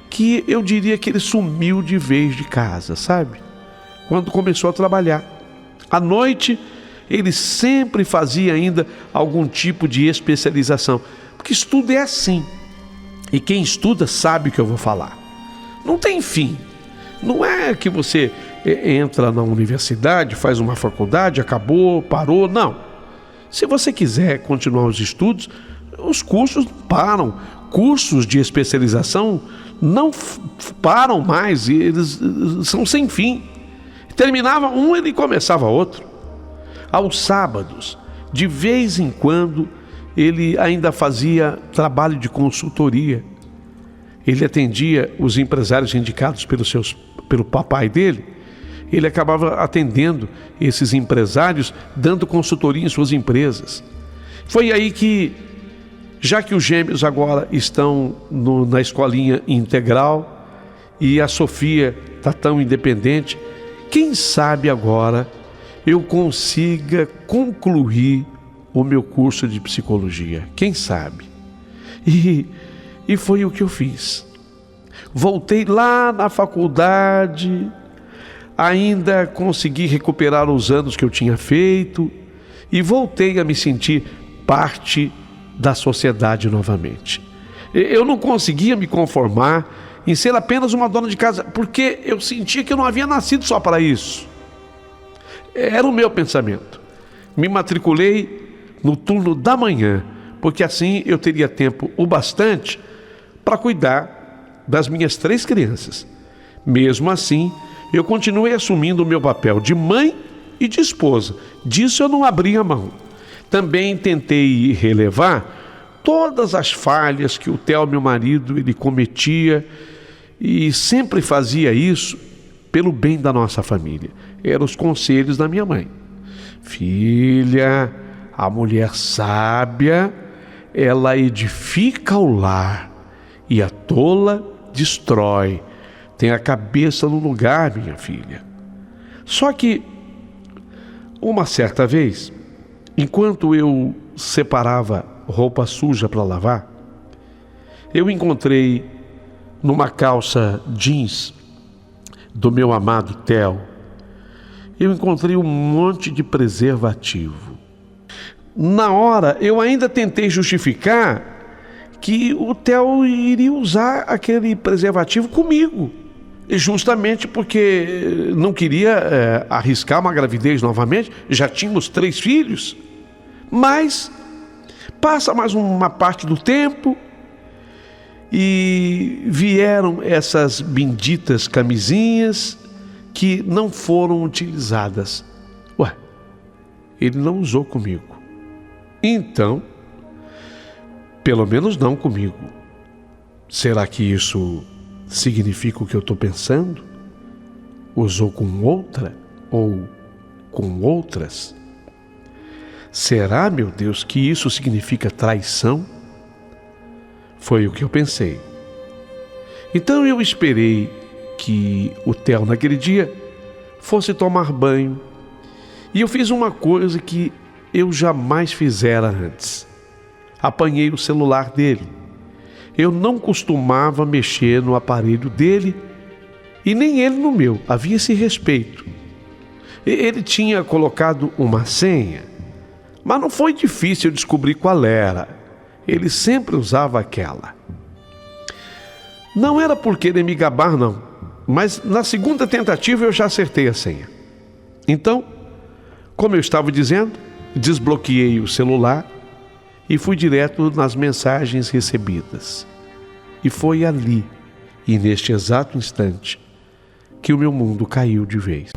que eu diria que ele sumiu de vez de casa, sabe? Quando começou a trabalhar. À noite, ele sempre fazia ainda algum tipo de especialização, porque estudo é assim. E quem estuda sabe o que eu vou falar. Não tem fim. Não é que você entra na universidade, faz uma faculdade, acabou, parou. Não. Se você quiser continuar os estudos, os cursos não param. Cursos de especialização não param mais, eles são sem fim. Terminava um, ele começava outro. Aos sábados, de vez em quando, ele ainda fazia trabalho de consultoria. Ele atendia os empresários indicados pelo papai dele. Ele acabava atendendo esses empresários, dando consultoria em suas empresas. Foi aí que, já que os gêmeos agora estão na escolinha integral e a Sofia está tão independente, quem sabe agora eu consiga concluir o meu curso de psicologia. Quem sabe? E foi o que eu fiz. Voltei lá na faculdade, ainda consegui recuperar os anos que eu tinha feito e voltei a me sentir parte da sociedade novamente. Eu não conseguia me conformar em ser apenas uma dona de casa, porque eu sentia que eu não havia nascido só para isso. Era o meu pensamento. Me matriculei no turno da manhã, porque assim eu teria tempo o bastante para cuidar das minhas 3 crianças. Mesmo assim, eu continuei assumindo o meu papel de mãe e de esposa. Disso eu não abria mão. Também tentei relevar todas as falhas que o Theo, meu marido, ele cometia, e sempre fazia isso pelo bem da nossa família. Eram os conselhos da minha mãe. Filha, a mulher sábia, ela edifica o lar e a tola destrói. Tem a cabeça no lugar, minha filha. Só que, uma certa vez, enquanto eu separava roupa suja para lavar, eu encontrei numa calça jeans do meu amado Theo, eu encontrei um monte de preservativo. Na hora, eu ainda tentei justificar que o Theo iria usar aquele preservativo comigo, justamente porque não queria arriscar uma gravidez novamente. Já tínhamos 3 filhos, mas passa mais uma parte do tempo e vieram essas benditas camisinhas que não foram utilizadas. Ué, ele não usou comigo. Então, pelo menos não comigo. Será que isso significa o que eu estou pensando? Usou com outra ou com outras? Será, meu Deus, que isso significa traição? Foi o que eu pensei. Então eu esperei que o Theo naquele dia fosse tomar banho, e eu fiz uma coisa que eu jamais fizera antes. Apanhei o celular dele. Eu não costumava mexer no aparelho dele e nem ele no meu. Havia esse respeito. Ele tinha colocado uma senha, mas não foi difícil descobrir qual era. Ele sempre usava aquela. Não era por querer me gabar, não, mas na segunda tentativa eu já acertei a senha. Então, como eu estava dizendo, desbloqueei o celular e fui direto nas mensagens recebidas. E foi ali, e neste exato instante, que o meu mundo caiu de vez.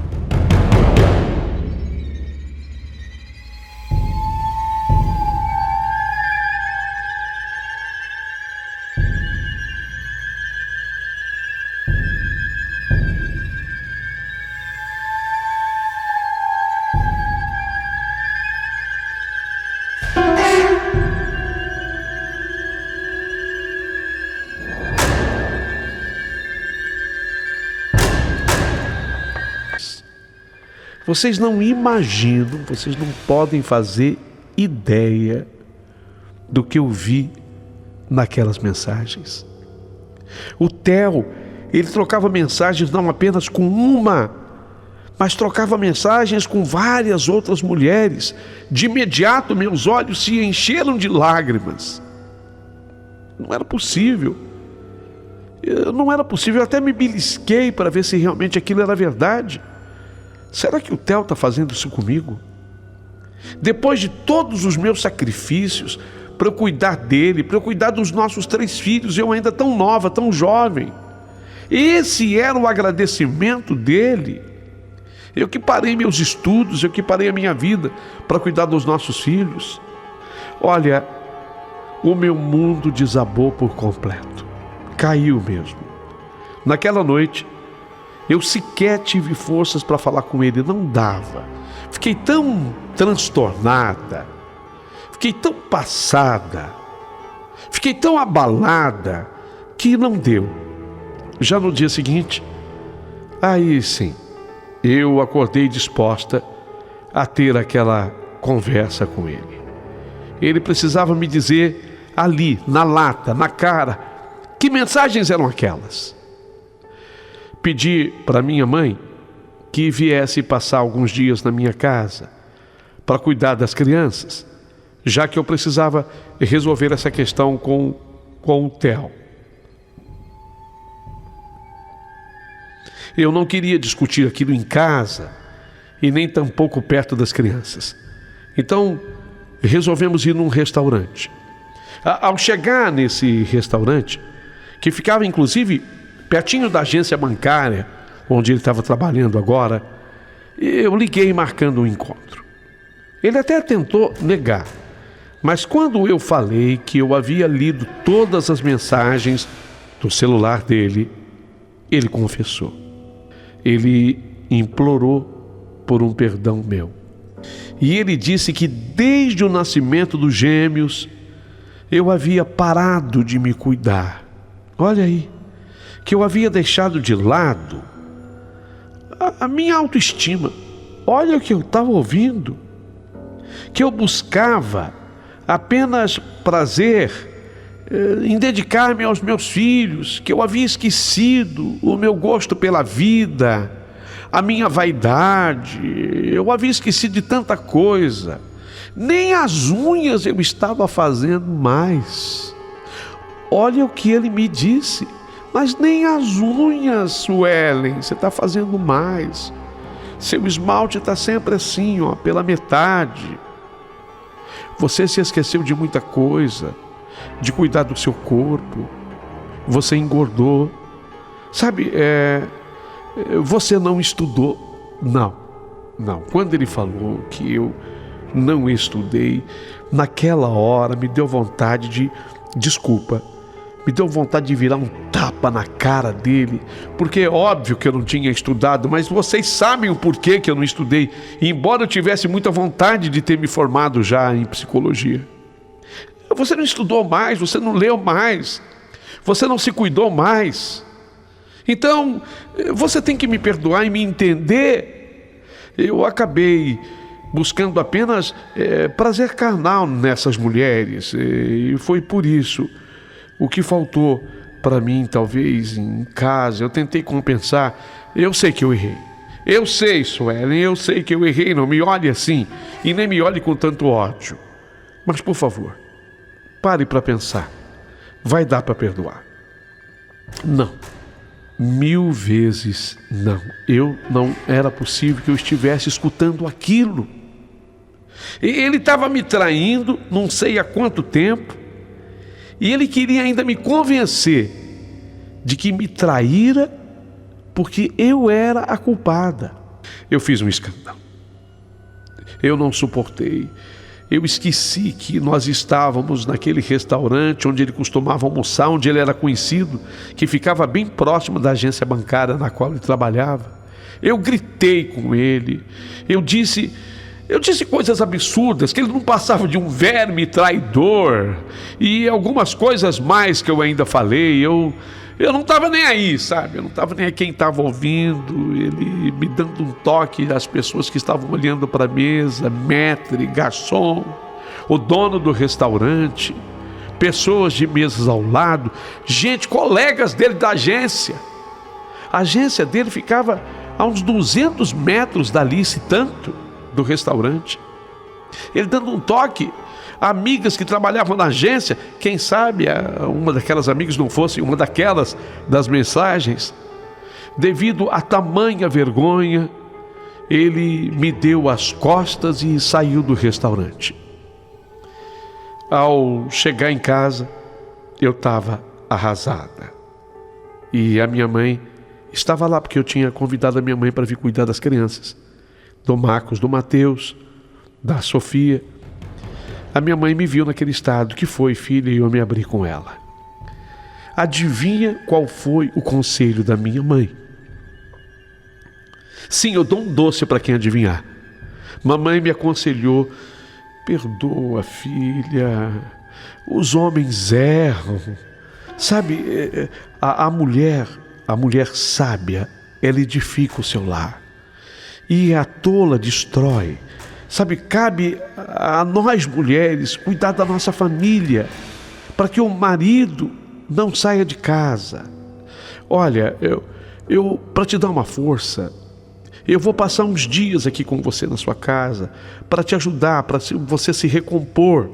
Vocês não imaginam, vocês não podem fazer ideia do que eu vi naquelas mensagens. O Theo, ele trocava mensagens não apenas com uma, mas trocava mensagens com várias outras mulheres. De imediato, meus olhos se encheram de lágrimas. Não era possível. Não era possível, eu até me belisquei para ver se realmente aquilo era verdade. Será que o Theo está fazendo isso comigo? Depois de todos os meus sacrifícios para eu cuidar dele, para eu cuidar dos nossos 3 filhos, eu ainda tão nova, tão jovem. Esse era o agradecimento dele. Eu que parei meus estudos, eu que parei a minha vida para cuidar dos nossos filhos. Olha, o meu mundo desabou por completo. Caiu mesmo. Naquela noite, eu sequer tive forças para falar com ele, não dava. Fiquei tão transtornada, fiquei tão passada, fiquei tão abalada, que não deu. Já no dia seguinte, aí sim, eu acordei disposta a ter aquela conversa com ele. Ele precisava me dizer ali, na lata, na cara, que mensagens eram aquelas. Pedi para minha mãe que viesse passar alguns dias na minha casa para cuidar das crianças, já que eu precisava resolver essa questão com o Theo. Eu não queria discutir aquilo em casa e nem tampouco perto das crianças. Então, resolvemos ir num restaurante. Ao chegar nesse restaurante, que ficava inclusive pertinho da agência bancária, onde ele estava trabalhando agora, eu liguei marcando um encontro. Ele até tentou negar, mas quando eu falei que eu havia lido todas as mensagens do celular dele, ele confessou. Ele implorou por um perdão meu. E ele disse que desde o nascimento dos gêmeos, eu havia parado de me cuidar. Olha aí. Que eu havia deixado de lado a minha autoestima. Olha o que eu estava ouvindo. Que eu buscava apenas prazer em dedicar-me aos meus filhos, que eu havia esquecido o meu gosto pela vida, a minha vaidade, eu havia esquecido de tanta coisa. Nem as unhas eu estava fazendo mais. Olha o que ele me disse. Mas nem as unhas, Suelen, você está fazendo mais. Seu esmalte está sempre assim, ó, pela metade. Você se esqueceu de muita coisa, de cuidar do seu corpo. Você engordou. Sabe, você não estudou. Não. Quando ele falou que eu não estudei, naquela hora me deu vontade de... Desculpa. Me deu vontade de virar um tapa na cara dele, porque é óbvio que eu não tinha estudado, mas vocês sabem o porquê que eu não estudei, e embora eu tivesse muita vontade de ter me formado já em psicologia. Você não estudou mais, você não leu mais, você não se cuidou mais. Então, você tem que me perdoar e me entender. Eu acabei buscando apenas prazer carnal nessas mulheres, e foi por isso. O que faltou para mim, talvez, em casa, eu tentei compensar. Eu sei que eu errei. Eu sei, Suelen, eu sei que eu errei. Não me olhe assim e nem me olhe com tanto ódio. Mas, por favor, pare para pensar. Vai dar para perdoar? Não. 1000 vezes não. Não era possível que eu estivesse escutando aquilo. Ele estava me traindo, não sei há quanto tempo. E ele queria ainda me convencer de que me traíra porque eu era a culpada. Eu fiz um escândalo. Eu não suportei. Eu esqueci que nós estávamos naquele restaurante onde ele costumava almoçar, onde ele era conhecido, que ficava bem próximo da agência bancária na qual ele trabalhava. Eu gritei com ele. Eu disse coisas absurdas, que ele não passava de um verme traidor, e algumas coisas mais que eu ainda falei. Eu não estava nem aí, sabe? Eu não estava nem aí quem estava ouvindo, ele me dando um toque às pessoas que estavam olhando para a mesa, maître, garçom, o dono do restaurante, pessoas de mesas ao lado, gente, colegas dele da agência. A agência dele ficava a uns 200 metros dali, se tanto, do restaurante. Ele dando um toque, amigas que trabalhavam na agência, quem sabe uma daquelas amigas não fosse uma daquelas das mensagens. Devido a tamanha vergonha, ele me deu as costas e saiu do restaurante. Ao chegar em casa, eu estava arrasada. E a minha mãe estava lá, porque eu tinha convidado a minha mãe para vir cuidar das crianças. Do Marcos, do Mateus, da Sofia. A minha mãe me viu naquele estado. Que foi, filha? E eu me abri com ela. Adivinha qual foi o conselho da minha mãe? Sim, eu dou um doce para quem adivinhar. Mamãe me aconselhou: perdoa, filha, os homens erram. Sabe, a mulher sábia, ela edifica o seu lar. E a tola destrói. Sabe, cabe a nós mulheres cuidar da nossa família, para que o marido não saia de casa. Olha, eu para te dar uma força, eu vou passar uns dias aqui com você na sua casa, para te ajudar, para você se recompor,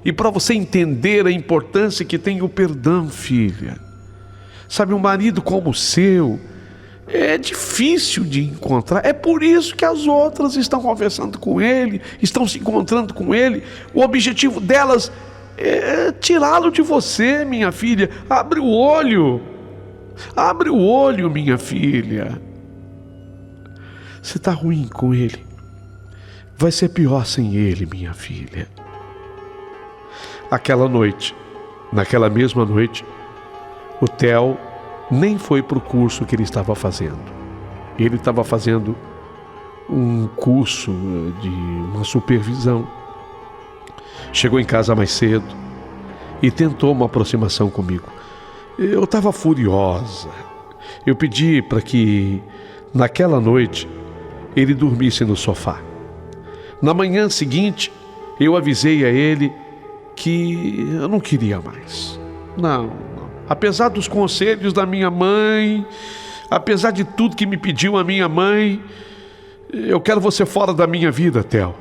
e para você entender a importância que tem o perdão, filha. Sabe, um marido como o seu é difícil de encontrar. É por isso que as outras estão conversando com ele, estão se encontrando com ele. O objetivo delas é tirá-lo de você, minha filha. Abre o olho, minha filha. Você está ruim com ele. Vai ser pior sem ele, minha filha. Naquela mesma noite, o Theo nem foi para o curso que ele estava fazendo. Ele estava fazendo um curso de uma supervisão. Chegou em casa mais cedo e tentou uma aproximação comigo. Eu estava furiosa. Eu pedi para que, naquela noite, ele dormisse no sofá. Na manhã seguinte, eu avisei a ele que eu não queria mais. Não. Apesar dos conselhos da minha mãe, apesar de tudo que me pediu a minha mãe, eu quero você fora da minha vida, Theo.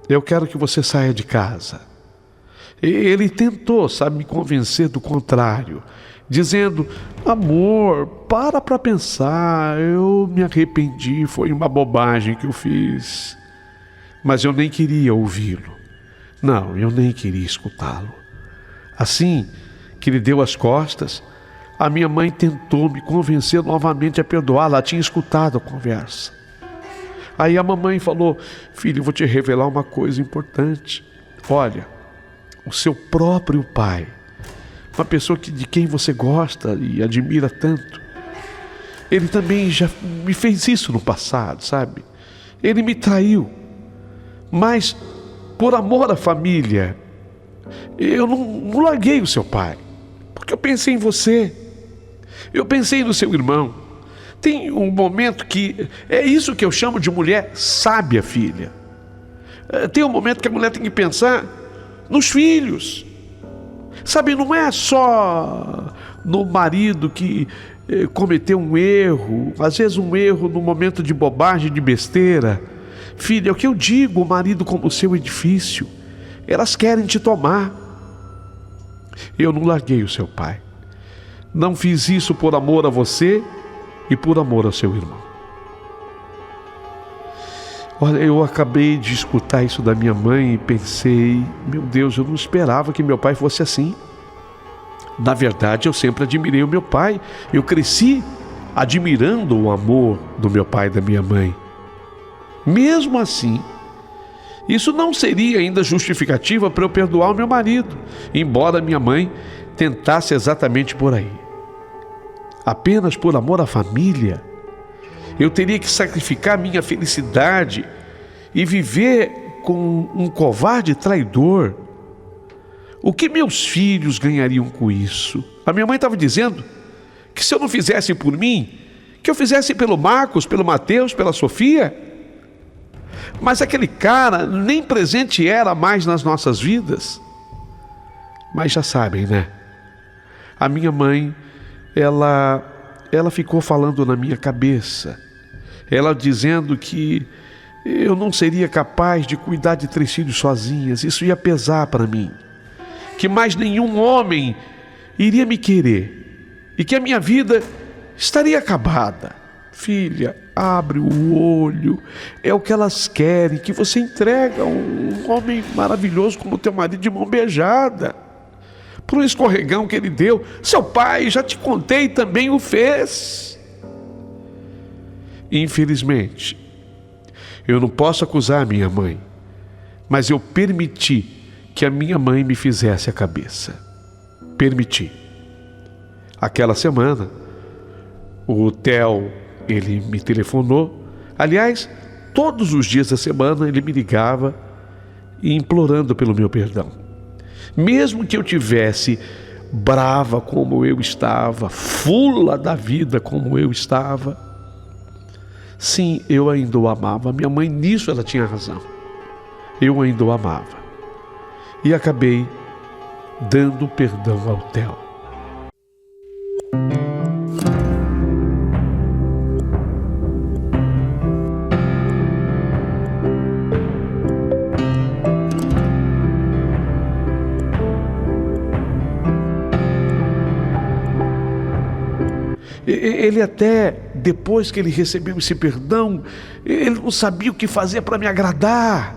Eu quero que você saia de casa. Ele tentou, me convencer do contrário, dizendo: amor, para pensar, eu me arrependi, foi uma bobagem que eu fiz. Mas eu nem queria ouvi-lo. Não, eu nem queria escutá-lo. Assim que ele deu as costas, a minha mãe tentou me convencer novamente a perdoar. Ela tinha escutado a conversa. Aí a mamãe falou: filho, eu vou te revelar uma coisa importante. Olha, o seu próprio pai, uma pessoa de quem você gosta e admira tanto, ele também já me fez isso no passado, sabe? Ele me traiu, mas por amor à família, eu não larguei o seu pai, porque eu pensei em você, eu pensei no seu irmão. Tem um momento que é isso que eu chamo de mulher sábia, filha. Tem um momento que a mulher tem que pensar nos filhos. Sabe, não é só no marido que cometeu um erro, às vezes um erro no momento de bobagem, de besteira. Filha, é o que eu digo, o marido como o seu edifício, elas querem te tomar. Eu não larguei o seu pai. Não fiz isso por amor a você e por amor ao seu irmão. Olha, eu acabei de escutar isso da minha mãe e pensei: meu Deus, eu não esperava que meu pai fosse assim. Na verdade, eu sempre admirei o meu pai. Eu cresci admirando o amor do meu pai e da minha mãe. Mesmo assim, isso não seria ainda justificativa para eu perdoar o meu marido, embora minha mãe tentasse exatamente por aí. Apenas por amor à família, eu teria que sacrificar minha felicidade e viver com um covarde traidor. O que meus filhos ganhariam com isso? A minha mãe estava dizendo que se eu não fizesse por mim, que eu fizesse pelo Marcos, pelo Mateus, pela Sofia. Mas aquele cara nem presente era mais nas nossas vidas. Mas já sabem, né? A minha mãe, ela ficou falando na minha cabeça. Ela dizendo que eu não seria capaz de cuidar de 3 filhos sozinhas. Isso ia pesar para mim. Que mais nenhum homem iria me querer. E que a minha vida estaria acabada. Filha, abre o olho. É o que elas querem, que você entrega um homem maravilhoso como teu marido de mão beijada. Por um escorregão que ele deu. Seu pai, já te contei, também o fez. Infelizmente, eu não posso acusar a minha mãe, mas eu permiti que a minha mãe me fizesse a cabeça. Permiti. Aquela semana, o Theo, ele me telefonou. Aliás, todos os dias da semana ele me ligava implorando pelo meu perdão. Mesmo que eu tivesse brava como eu estava, fula da vida como eu estava, sim, eu ainda o amava. Minha mãe nisso ela tinha razão. Eu ainda o amava. E acabei dando perdão ao Theo. Ele até, depois que ele recebeu esse perdão, ele não sabia o que fazer para me agradar.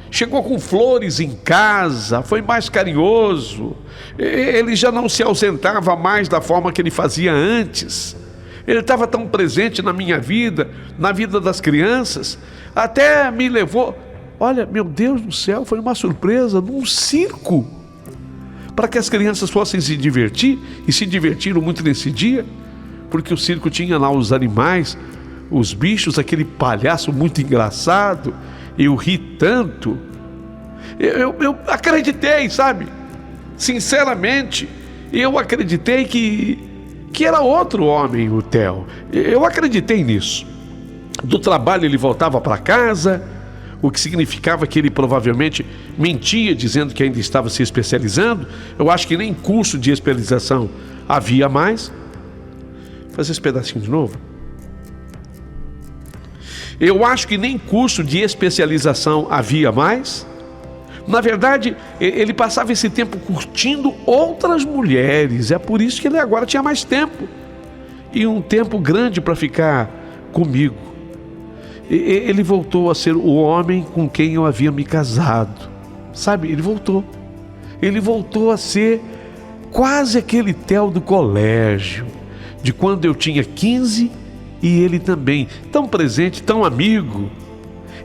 Chegou com flores em casa, foi mais carinhoso. Ele já não se ausentava mais da forma que ele fazia antes. Ele estava tão presente na minha vida, na vida das crianças, até me levou, olha, meu Deus do céu, foi uma surpresa, num circo, para que as crianças fossem se divertir, e se divertiram muito nesse dia, porque o circo tinha lá os animais, os bichos, aquele palhaço muito engraçado. Eu ri tanto, eu acreditei, sabe? Sinceramente, eu acreditei que era outro homem, o Theo. Eu acreditei nisso. Do trabalho ele voltava para casa, o que significava que ele provavelmente mentia dizendo que ainda estava se especializando. Eu acho que nem curso de especialização havia mais. Fazer esse pedacinho de novo. Eu acho que nem curso de especialização havia mais. Na verdade, ele passava esse tempo curtindo outras mulheres. É por isso que ele agora tinha mais tempo. E um tempo grande para ficar comigo. Ele voltou a ser o homem com quem eu havia me casado. Sabe, ele voltou. Ele voltou a ser quase aquele Theo do colégio, de quando eu tinha 15 e ele também, tão presente, tão amigo.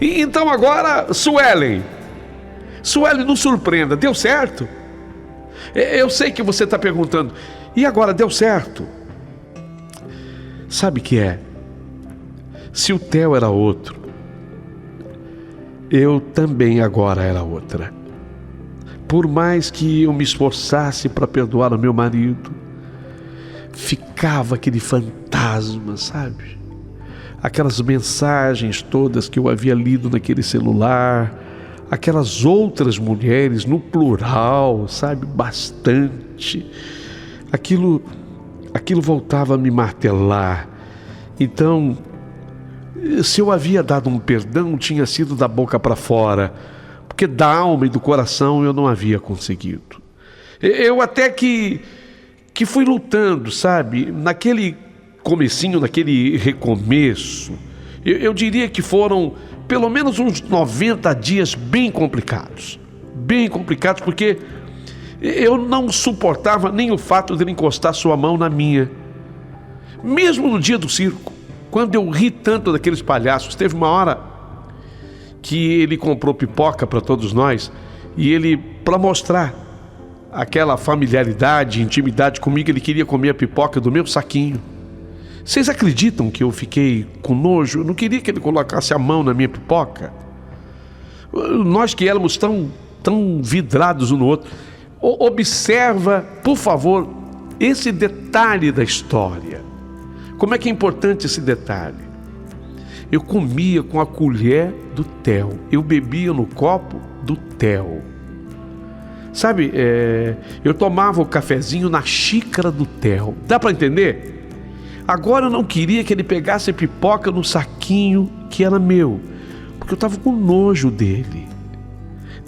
E então agora, Suelen, não surpreenda, deu certo? Eu sei que você está perguntando, e agora, deu certo? Sabe o que é? Se o Theo era outro, eu também agora era outra. Por mais que eu me esforçasse para perdoar o meu marido, ficava aquele fantasma, sabe? Aquelas mensagens todas que eu havia lido naquele celular, aquelas outras mulheres no plural, sabe? Bastante. Aquilo voltava a me martelar. Então, se eu havia dado um perdão, tinha sido da boca para fora, porque da alma e do coração eu não havia conseguido. Eu até que fui lutando, sabe? Naquele comecinho, naquele recomeço, eu diria que foram pelo menos uns 90 dias bem complicados, porque eu não suportava nem o fato de ele encostar sua mão na minha. Mesmo no dia do circo, quando eu ri tanto daqueles palhaços, teve uma hora que ele comprou pipoca para todos nós e ele, para mostrar aquela familiaridade, intimidade comigo, ele queria comer a pipoca do meu saquinho. Vocês acreditam que eu fiquei com nojo? Eu não queria que ele colocasse a mão na minha pipoca. Nós que éramos tão vidrados um no outro. Observa, por favor, esse detalhe da história. Como é que é importante esse detalhe? Eu comia com a colher do Theo. Eu bebia no copo do Theo. Sabe, eu tomava o cafezinho na xícara do Theo. Dá para entender? Agora eu não queria que ele pegasse a pipoca no saquinho que era meu, porque eu estava com nojo dele.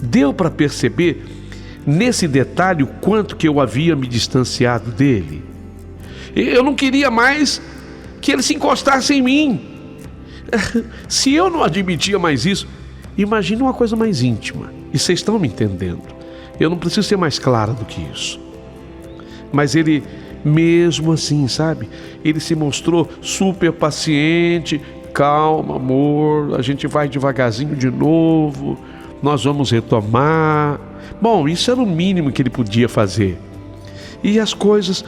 Deu para perceber nesse detalhe o quanto que eu havia me distanciado dele. Eu não queria mais que ele se encostasse em mim. Se eu não admitia mais isso, imagine uma coisa mais íntima. E vocês estão me entendendo. Eu não preciso ser mais clara do que isso. Mas ele, mesmo assim, sabe? Ele se mostrou super paciente. Calma, amor, a gente vai devagarzinho de novo. Nós vamos retomar. Bom, isso era o mínimo que ele podia fazer. E as coisas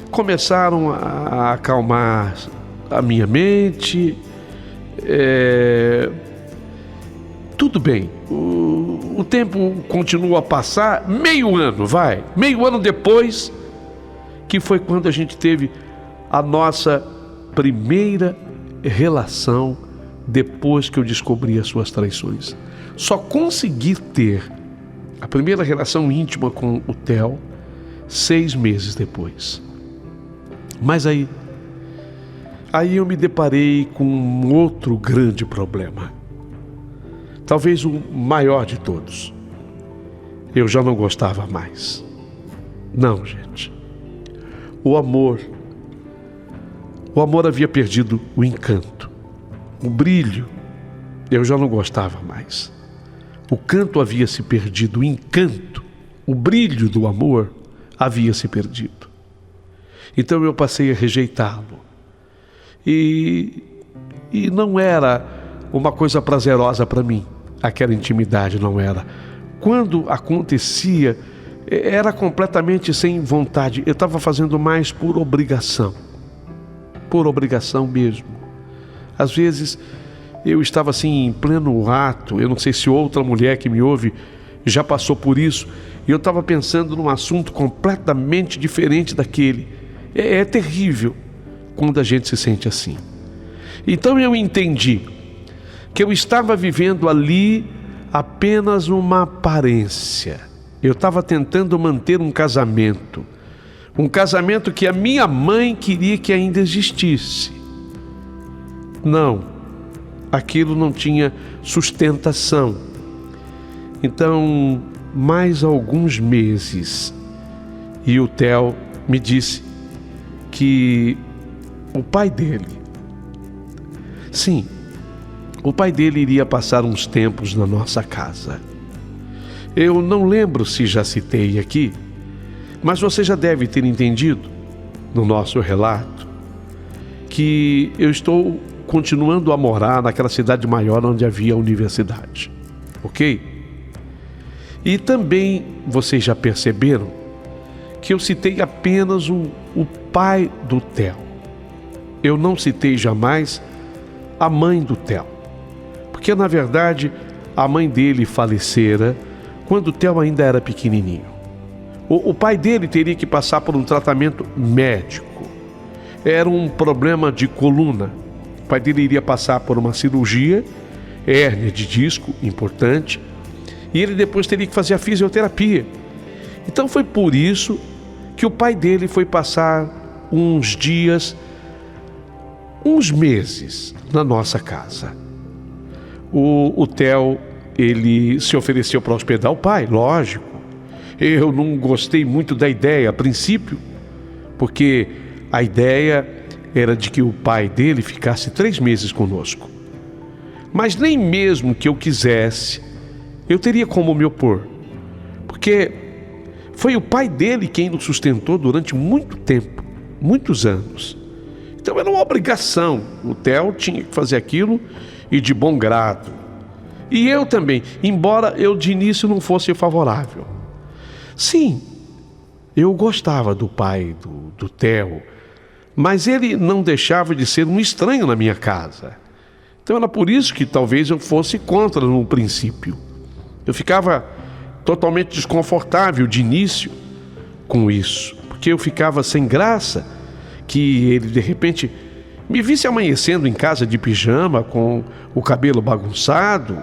começaram a acalmar a minha mente. Tudo bem, o tempo continua a passar, meio ano depois, que foi quando a gente teve a nossa primeira relação depois que eu descobri as suas traições. Só consegui ter a primeira relação íntima com o Theo 6 meses depois. Mas aí eu me deparei com um outro grande problema. Talvez o maior de todos. Eu já não gostava mais. Não, gente. O amor havia perdido o encanto. O brilho, eu já não gostava mais. O canto havia se perdido, o encanto, o brilho do amor havia se perdido. Então eu passei a rejeitá-lo. E não era uma coisa prazerosa para mim. Aquela intimidade não era. Quando acontecia, era completamente sem vontade. Eu estava fazendo mais por obrigação. Por obrigação mesmo. Às vezes eu estava assim em pleno ato. Eu não sei se outra mulher que me ouve já passou por isso. E eu estava pensando num assunto completamente diferente daquele. É terrível quando a gente se sente assim. Então eu entendi que eu estava vivendo ali apenas uma aparência. Eu estava tentando manter um casamento que a minha mãe queria que ainda existisse. Não, aquilo não tinha sustentação. Então, mais alguns meses, e o Theo me disse que o pai dele, sim, o pai dele iria passar uns tempos na nossa casa. Eu não lembro se já citei aqui, mas você já deve ter entendido, no nosso relato, que eu estou continuando a morar naquela cidade maior onde havia a universidade, ok? E também vocês já perceberam que eu citei apenas o pai do Theo. Eu não citei jamais a mãe do Theo, porque na verdade a mãe dele falecera quando o Theo ainda era pequenininho. O pai dele teria que passar por um tratamento médico. Era um problema de coluna. O pai dele iria passar por uma cirurgia, hérnia de disco, importante, e ele depois teria que fazer a fisioterapia. Então foi por isso que o pai dele foi passar uns dias, uns meses na nossa casa. O Theo, ele se ofereceu para hospedar o pai, lógico. Eu não gostei muito da ideia a princípio, porque a ideia era de que o pai dele ficasse 3 meses conosco. Mas nem mesmo que eu quisesse, eu teria como me opor, porque foi o pai dele quem nos sustentou durante muito tempo, muitos anos. Então era uma obrigação, o Theo tinha que fazer aquilo e de bom grado. E eu também, embora eu de início não fosse favorável. Sim, eu gostava do pai do Theo, mas ele não deixava de ser um estranho na minha casa. Então era por isso que talvez eu fosse contra no princípio. Eu ficava totalmente desconfortável de início com isso, porque eu ficava sem graça que ele de repente me visse amanhecendo em casa de pijama, com o cabelo bagunçado,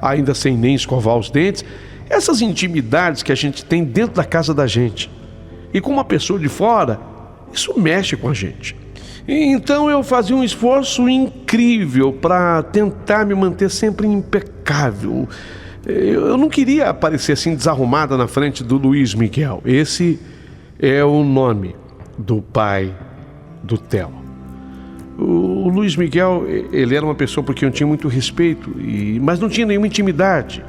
ainda sem nem escovar os dentes. Essas intimidades que a gente tem dentro da casa da gente. E com uma pessoa de fora, isso mexe com a gente. Então eu fazia um esforço incrível para tentar me manter sempre impecável. Eu não queria aparecer assim desarrumada na frente do Luiz Miguel. Esse é o nome do pai do Theo. O Luiz Miguel, ele era uma pessoa por quem eu tinha muito respeito, mas não tinha nenhuma intimidade.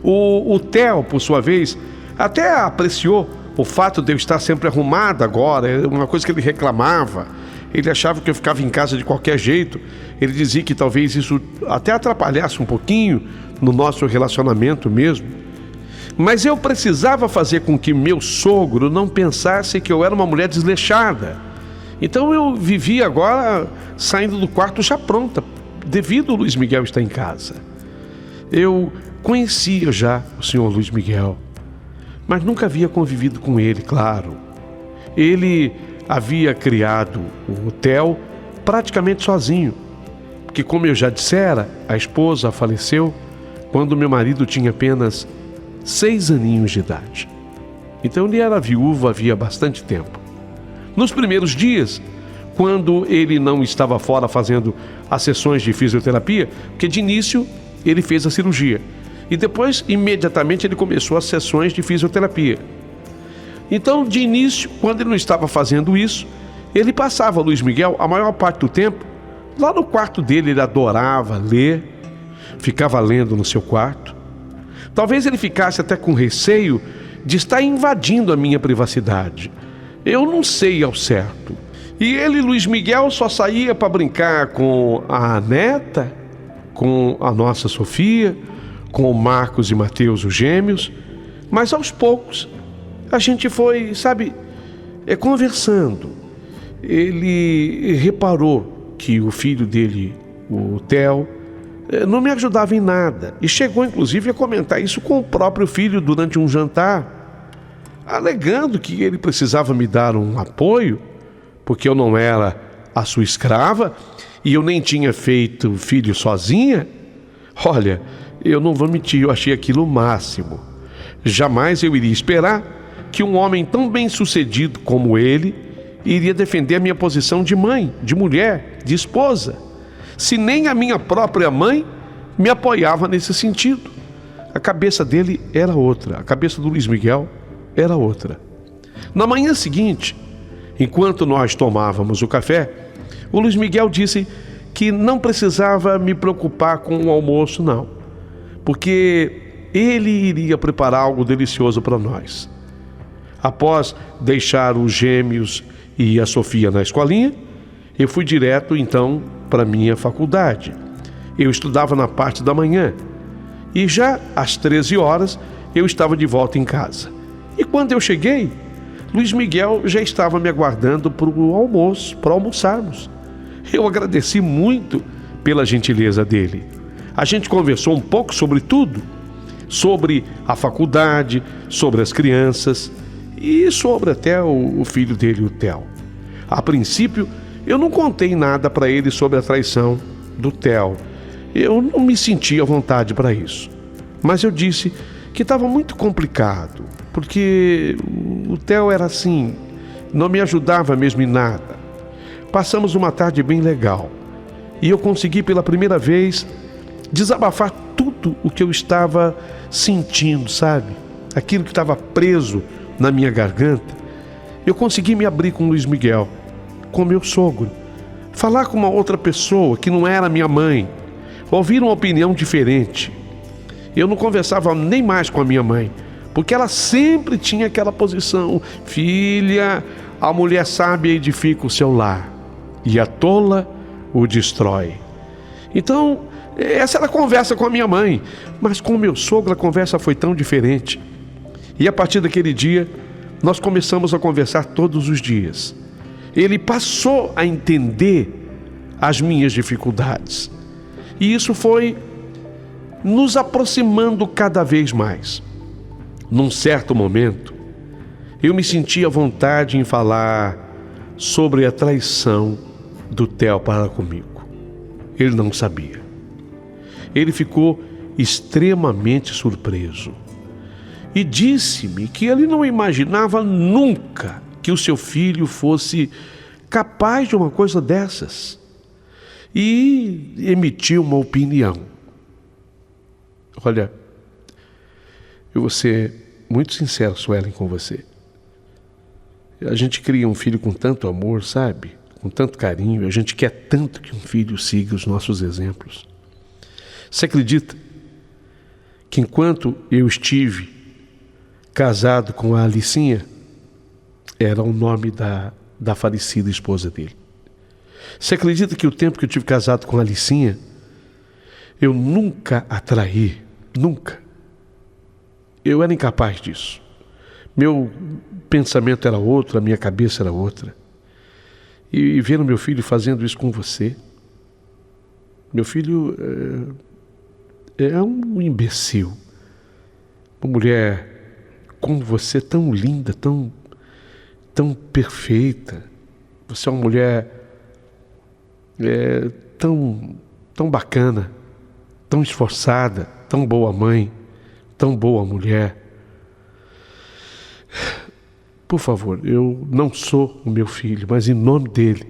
O Theo, por sua vez, até apreciou o fato de eu estar sempre arrumado agora, é uma coisa que ele reclamava. Ele achava que eu ficava em casa de qualquer jeito. Ele dizia que talvez isso até atrapalhasse um pouquinho no nosso relacionamento mesmo. Mas eu precisava fazer com que meu sogro não pensasse que eu era uma mulher desleixada. Então eu vivia agora saindo do quarto já pronta, devido ao Luiz Miguel estar em casa. Eu conhecia já o senhor Luiz Miguel, mas nunca havia convivido com ele, claro. Ele havia criado o Theo praticamente sozinho, porque, como eu já dissera, a esposa faleceu quando meu marido tinha apenas 6 aninhos de idade. Então ele era viúvo havia bastante tempo. Nos primeiros dias, quando ele não estava fora fazendo as sessões de fisioterapia, porque de início ele fez a cirurgia, e depois, imediatamente, ele começou as sessões de fisioterapia. Então, de início, quando ele não estava fazendo isso, ele passava, Luiz Miguel, a maior parte do tempo, lá no quarto dele. Ele adorava ler, ficava lendo no seu quarto. Talvez ele ficasse até com receio de estar invadindo a minha privacidade. Eu não sei ao certo. E ele, Luiz Miguel, só saía para brincar com a neta, com a nossa Sofia, com o Marcos e Mateus, os gêmeos. Mas aos poucos a gente foi, conversando. Ele reparou que o filho dele, o Theo, não me ajudava em nada. E chegou inclusive a comentar isso com o próprio filho durante um jantar, alegando que ele precisava me dar um apoio, porque eu não era a sua escrava e eu nem tinha feito filho sozinha. Olha, eu não vou mentir, eu achei aquilo o máximo. Jamais eu iria esperar que um homem tão bem-sucedido como ele iria defender a minha posição de mãe, de mulher, de esposa, se nem a minha própria mãe me apoiava nesse sentido. A cabeça dele era outra, a cabeça do Luiz Miguel era outra. Na manhã seguinte, enquanto nós tomávamos o café, o Luiz Miguel disse que não precisava me preocupar com o almoço, não, porque ele iria preparar algo delicioso para nós. Após deixar os gêmeos e a Sofia na escolinha, eu fui direto então para minha faculdade. Eu estudava na parte da manhã e já às 13 horas eu estava de volta em casa. E quando eu cheguei, Luiz Miguel já estava me aguardando para o almoço, para almoçarmos. Eu agradeci muito pela gentileza dele. A gente conversou um pouco sobre tudo, sobre a faculdade, sobre as crianças e sobre até o filho dele, o Theo. A princípio, eu não contei nada para ele sobre a traição do Theo. Eu não me sentia à vontade para isso. Mas eu disse que estava muito complicado, porque o Theo era assim, não me ajudava mesmo em nada. Passamos uma tarde bem legal e eu consegui pela primeira vez desabafar tudo o que eu estava sentindo, sabe? Aquilo que estava preso na minha garganta. Eu consegui me abrir com o Luiz Miguel, com meu sogro, falar com uma outra pessoa que não era minha mãe, ouvir uma opinião diferente. Eu não conversava nem mais com a minha mãe, porque ela sempre tinha aquela posição: filha, a mulher sábia edifica o seu lar e a tola o destrói. Então, essa era a conversa com a minha mãe, mas com o meu sogro a conversa foi tão diferente. E a partir daquele dia, nós começamos a conversar todos os dias. Ele passou a entender as minhas dificuldades. E isso foi nos aproximando cada vez mais. Num certo momento, eu me senti à vontade em falar sobre a traição do Theo para comigo. Ele não sabia. Ele ficou extremamente surpreso e disse-me que ele não imaginava nunca que o seu filho fosse capaz de uma coisa dessas, e emitiu uma opinião. Olha, eu vou ser muito sincero, Suelen, com você. A gente cria um filho com tanto amor, sabe? Com tanto carinho, a gente quer tanto que um filho siga os nossos exemplos. Você acredita que enquanto eu estive casado com a Alicinha, era o nome da falecida esposa dele. Você acredita que o tempo que eu tive casado com a Alicinha, eu nunca a traí, nunca. Eu era incapaz disso. Meu pensamento era outro, a minha cabeça era outra. E vendo meu filho fazendo isso com você, meu filho é um imbecil. Uma mulher como você, tão linda, tão perfeita. Você é uma mulher tão bacana, tão esforçada, tão boa mãe, tão boa mulher. Por favor, eu não sou o meu filho, mas em nome dele,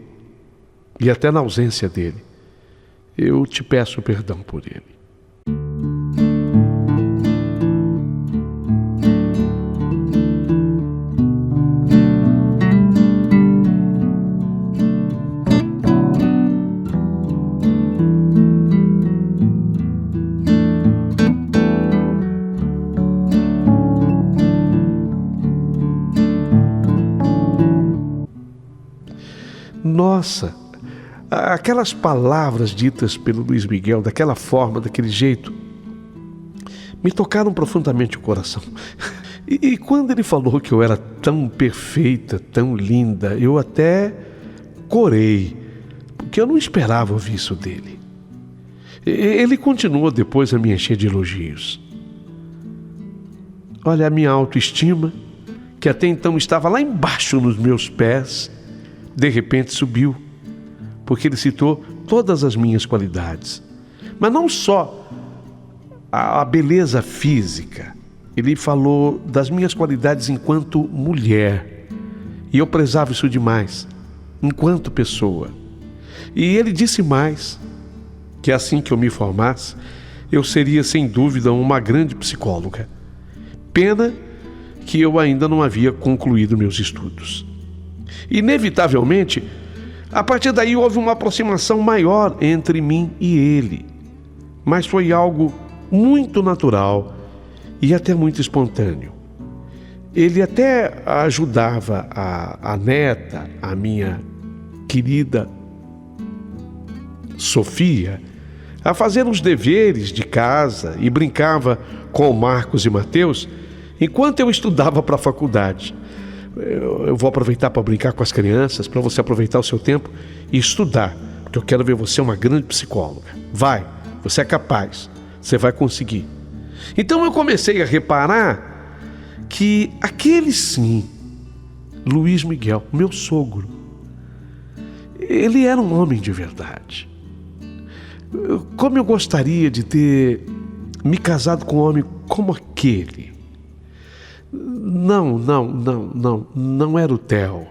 e até na ausência dele, eu te peço perdão por ele. Nossa, aquelas palavras ditas pelo Luiz Miguel, daquela forma, daquele jeito, me tocaram profundamente o coração. E quando ele falou que eu era tão perfeita, tão linda, eu até corei, porque eu não esperava ouvir isso dele. Ele continuou depois a me encher de elogios. Olha, a minha autoestima, que até então estava lá embaixo nos meus pés, de repente subiu, porque ele citou todas as minhas qualidades. Mas não só a beleza física. Ele falou das minhas qualidades enquanto mulher. E eu prezava isso demais, enquanto pessoa. E ele disse mais, que assim que eu me formasse, eu seria sem dúvida uma grande psicóloga. Pena que eu ainda não havia concluído meus estudos. Inevitavelmente, a partir daí houve uma aproximação maior entre mim e ele. Mas foi algo muito natural e até muito espontâneo. Ele até ajudava a neta, a minha querida Sofia, a fazer os deveres de casa e brincava com o Marcos e Mateus enquanto eu estudava para a faculdade. Eu vou aproveitar para brincar com as crianças, para você aproveitar o seu tempo e estudar, porque eu quero ver você uma grande psicóloga. Vai, você é capaz, você vai conseguir. Então eu comecei a reparar que aquele sim, Luiz Miguel, meu sogro, ele era um homem de verdade. Como eu gostaria de ter me casado com um homem como aquele. Não era o Theo.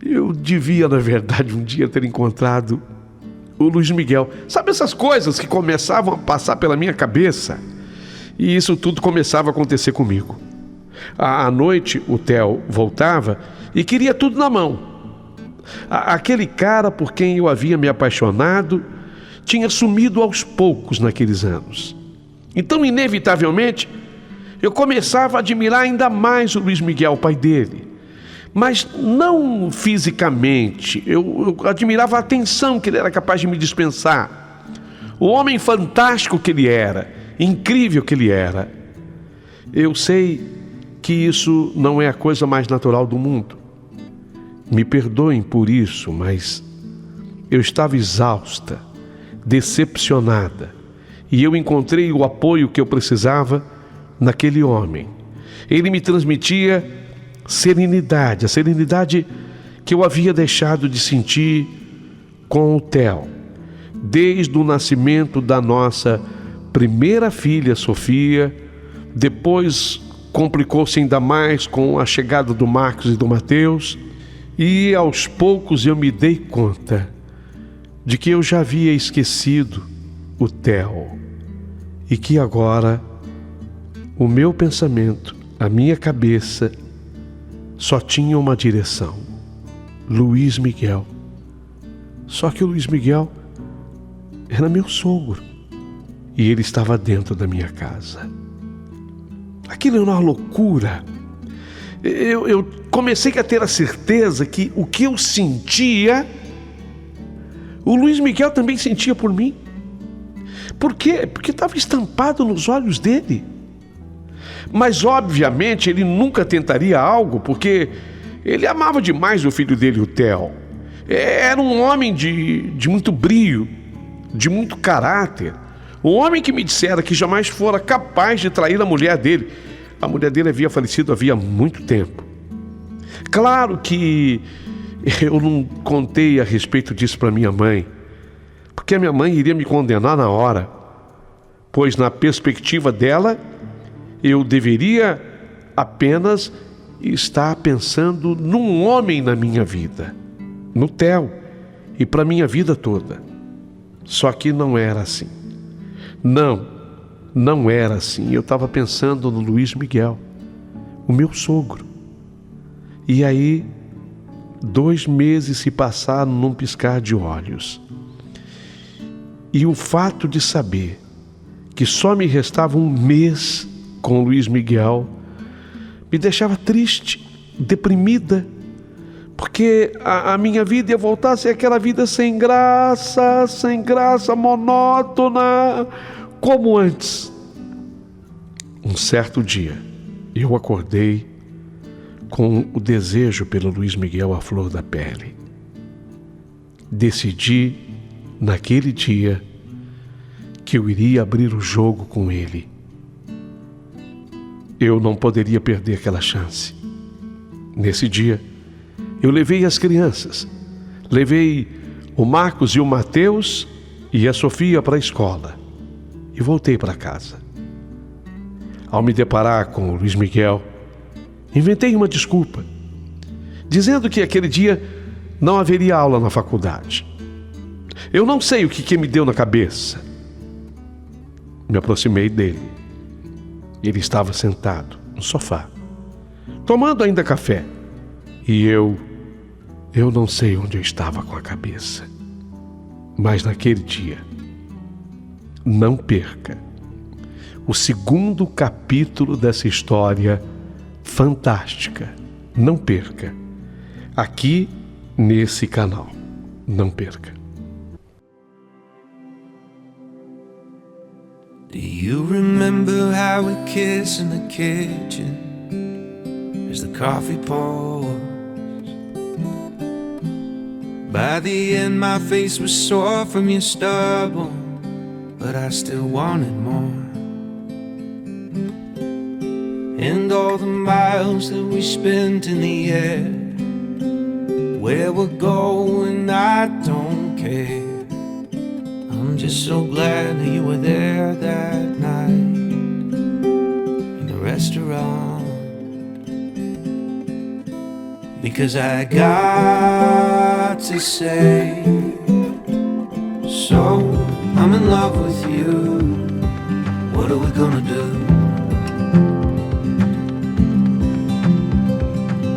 Eu devia, na verdade, um dia ter encontrado o Luiz Miguel. Sabe essas coisas que começavam a passar pela minha cabeça? E isso tudo começava a acontecer comigo. À noite, o Theo voltava e queria tudo na mão. Aquele cara por quem eu havia me apaixonado tinha sumido aos poucos naqueles anos. Então, inevitavelmente, eu começava a admirar ainda mais o Luiz Miguel, o pai dele. Mas não fisicamente. Eu admirava a atenção que ele era capaz de me dispensar. O homem fantástico que ele era, incrível que ele era. Eu sei que isso não é a coisa mais natural do mundo. Me perdoem por isso, mas eu estava exausta, decepcionada, e eu encontrei o apoio que eu precisava naquele homem. Ele me transmitia serenidade, a serenidade que eu havia deixado de sentir com o Theo, desde o nascimento da nossa primeira filha, Sofia. Depois complicou-se ainda mais com a chegada do Marcos e do Mateus, e aos poucos eu me dei conta de que eu já havia esquecido o Theo e que agora o meu pensamento, a minha cabeça só tinha uma direção: Luiz Miguel. Só que o Luiz Miguel era meu sogro e ele estava dentro da minha casa. Aquilo era uma loucura. Eu comecei a ter a certeza que o que eu sentia, o Luiz Miguel também sentia por mim. Por quê? Porque estava estampado nos olhos dele. Mas obviamente ele nunca tentaria algo, porque ele amava demais o filho dele, o Theo. Era um homem de muito brio, de muito caráter. Um homem que me dissera que jamais fora capaz de trair a mulher dele. A mulher dele havia falecido havia muito tempo. Claro que eu não contei a respeito disso para minha mãe, porque a minha mãe iria me condenar na hora, pois na perspectiva dela, eu deveria apenas estar pensando num homem na minha vida, no Theo, e para minha vida toda. Só que não era assim. Não era assim. Eu estava pensando no Luiz Miguel, o meu sogro. E aí, 2 meses se passaram num piscar de olhos. E o fato de saber que só me restava 1 mês com o Luiz Miguel me deixava triste, deprimida, porque a minha vida ia voltar a ser aquela vida sem graça, monótona, como antes. Um certo dia, eu acordei com o desejo pelo Luiz Miguel à flor da pele. Decidi, naquele dia, que eu iria abrir o jogo com ele. Eu não poderia perder aquela chance. Nesse dia, eu levei as crianças. Levei o Marcos e o Mateus e a Sofia para a escola. e voltei para casa. Ao me deparar com o Luiz Miguel, inventei uma desculpa, dizendo que aquele dia não haveria aula na faculdade. Eu não sei o que me deu na cabeça. Me aproximei dele. Ele estava sentado no sofá, tomando ainda café. E eu não sei onde eu estava com a cabeça. Mas naquele dia, não perca o segundo capítulo dessa história fantástica. Não perca. Aqui nesse canal. Não perca. Do you remember how we kissed in the kitchen as the coffee pours? By the end my face was sore from your stubble, but I still wanted more. And all the miles that we spent in the air, where we're going I don't care. I'm just so glad that you were there that night in the restaurant, because I got to say, so I'm in love with you. What are we gonna do?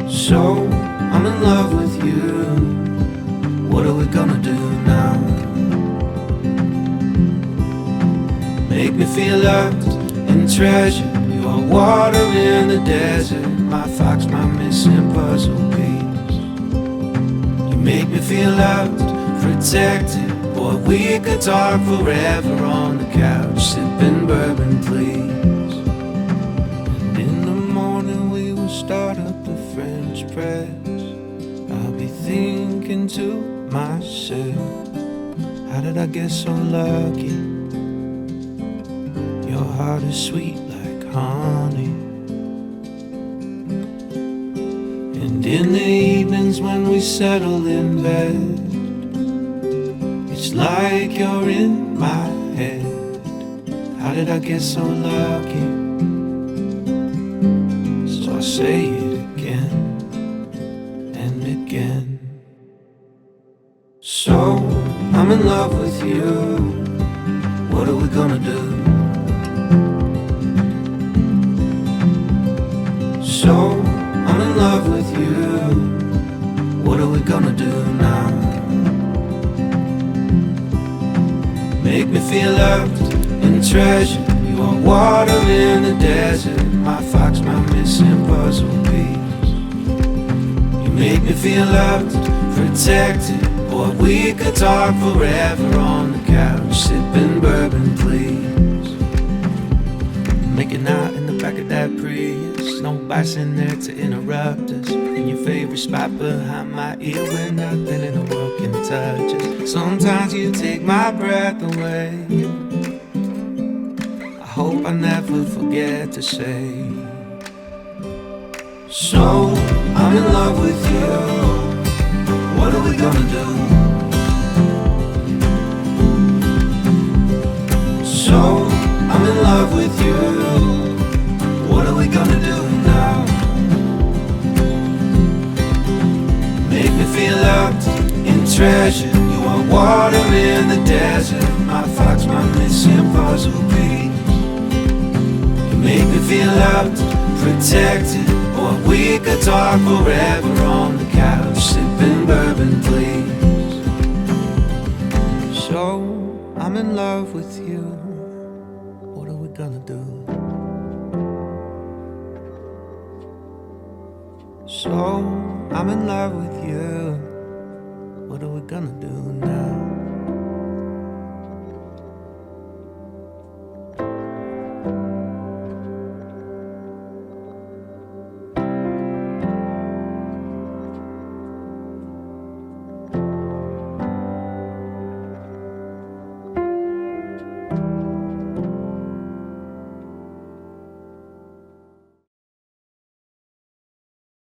So I'm in love with you. What are we gonna do now? Make me feel loved and treasured. You are water in the desert, my fox, my missing puzzle piece. You make me feel loved, protected. Boy, we could talk forever on the couch, sipping bourbon, please. And in the morning we will start up the French press. I'll be thinking to myself, how did I get so lucky? Your heart is sweet like honey. And in the evenings when we settle in bed, it's like you're in my head. How did I get so lucky? So I say it again and again. So I'm in love with you. What are we gonna do? So I'm in love with you. What are we gonna do now? Make me feel loved and treasured. You are water in the desert, my fox, my missing puzzle piece. You make me feel loved, protected. Boy, we could talk forever on the couch, sipping bourbon, please. Making out in the back of that Prius, no bikes in there to interrupt us. In your favorite spot behind my ear where nothing in the world can touch us. Sometimes you take my breath away. I hope I never forget to say, so I'm in love with you. What are we gonna do? So I'm in love with you. What are we gonna do now? Make me feel loved and treasured. You are water in the desert, my fox, my missing puzzle piece. You make me feel loved, protected. Or we could talk forever on the couch, sipping bourbon, please. So I'm in love with you. What are we gonna do? So I'm in love with you. What are we gonna do now?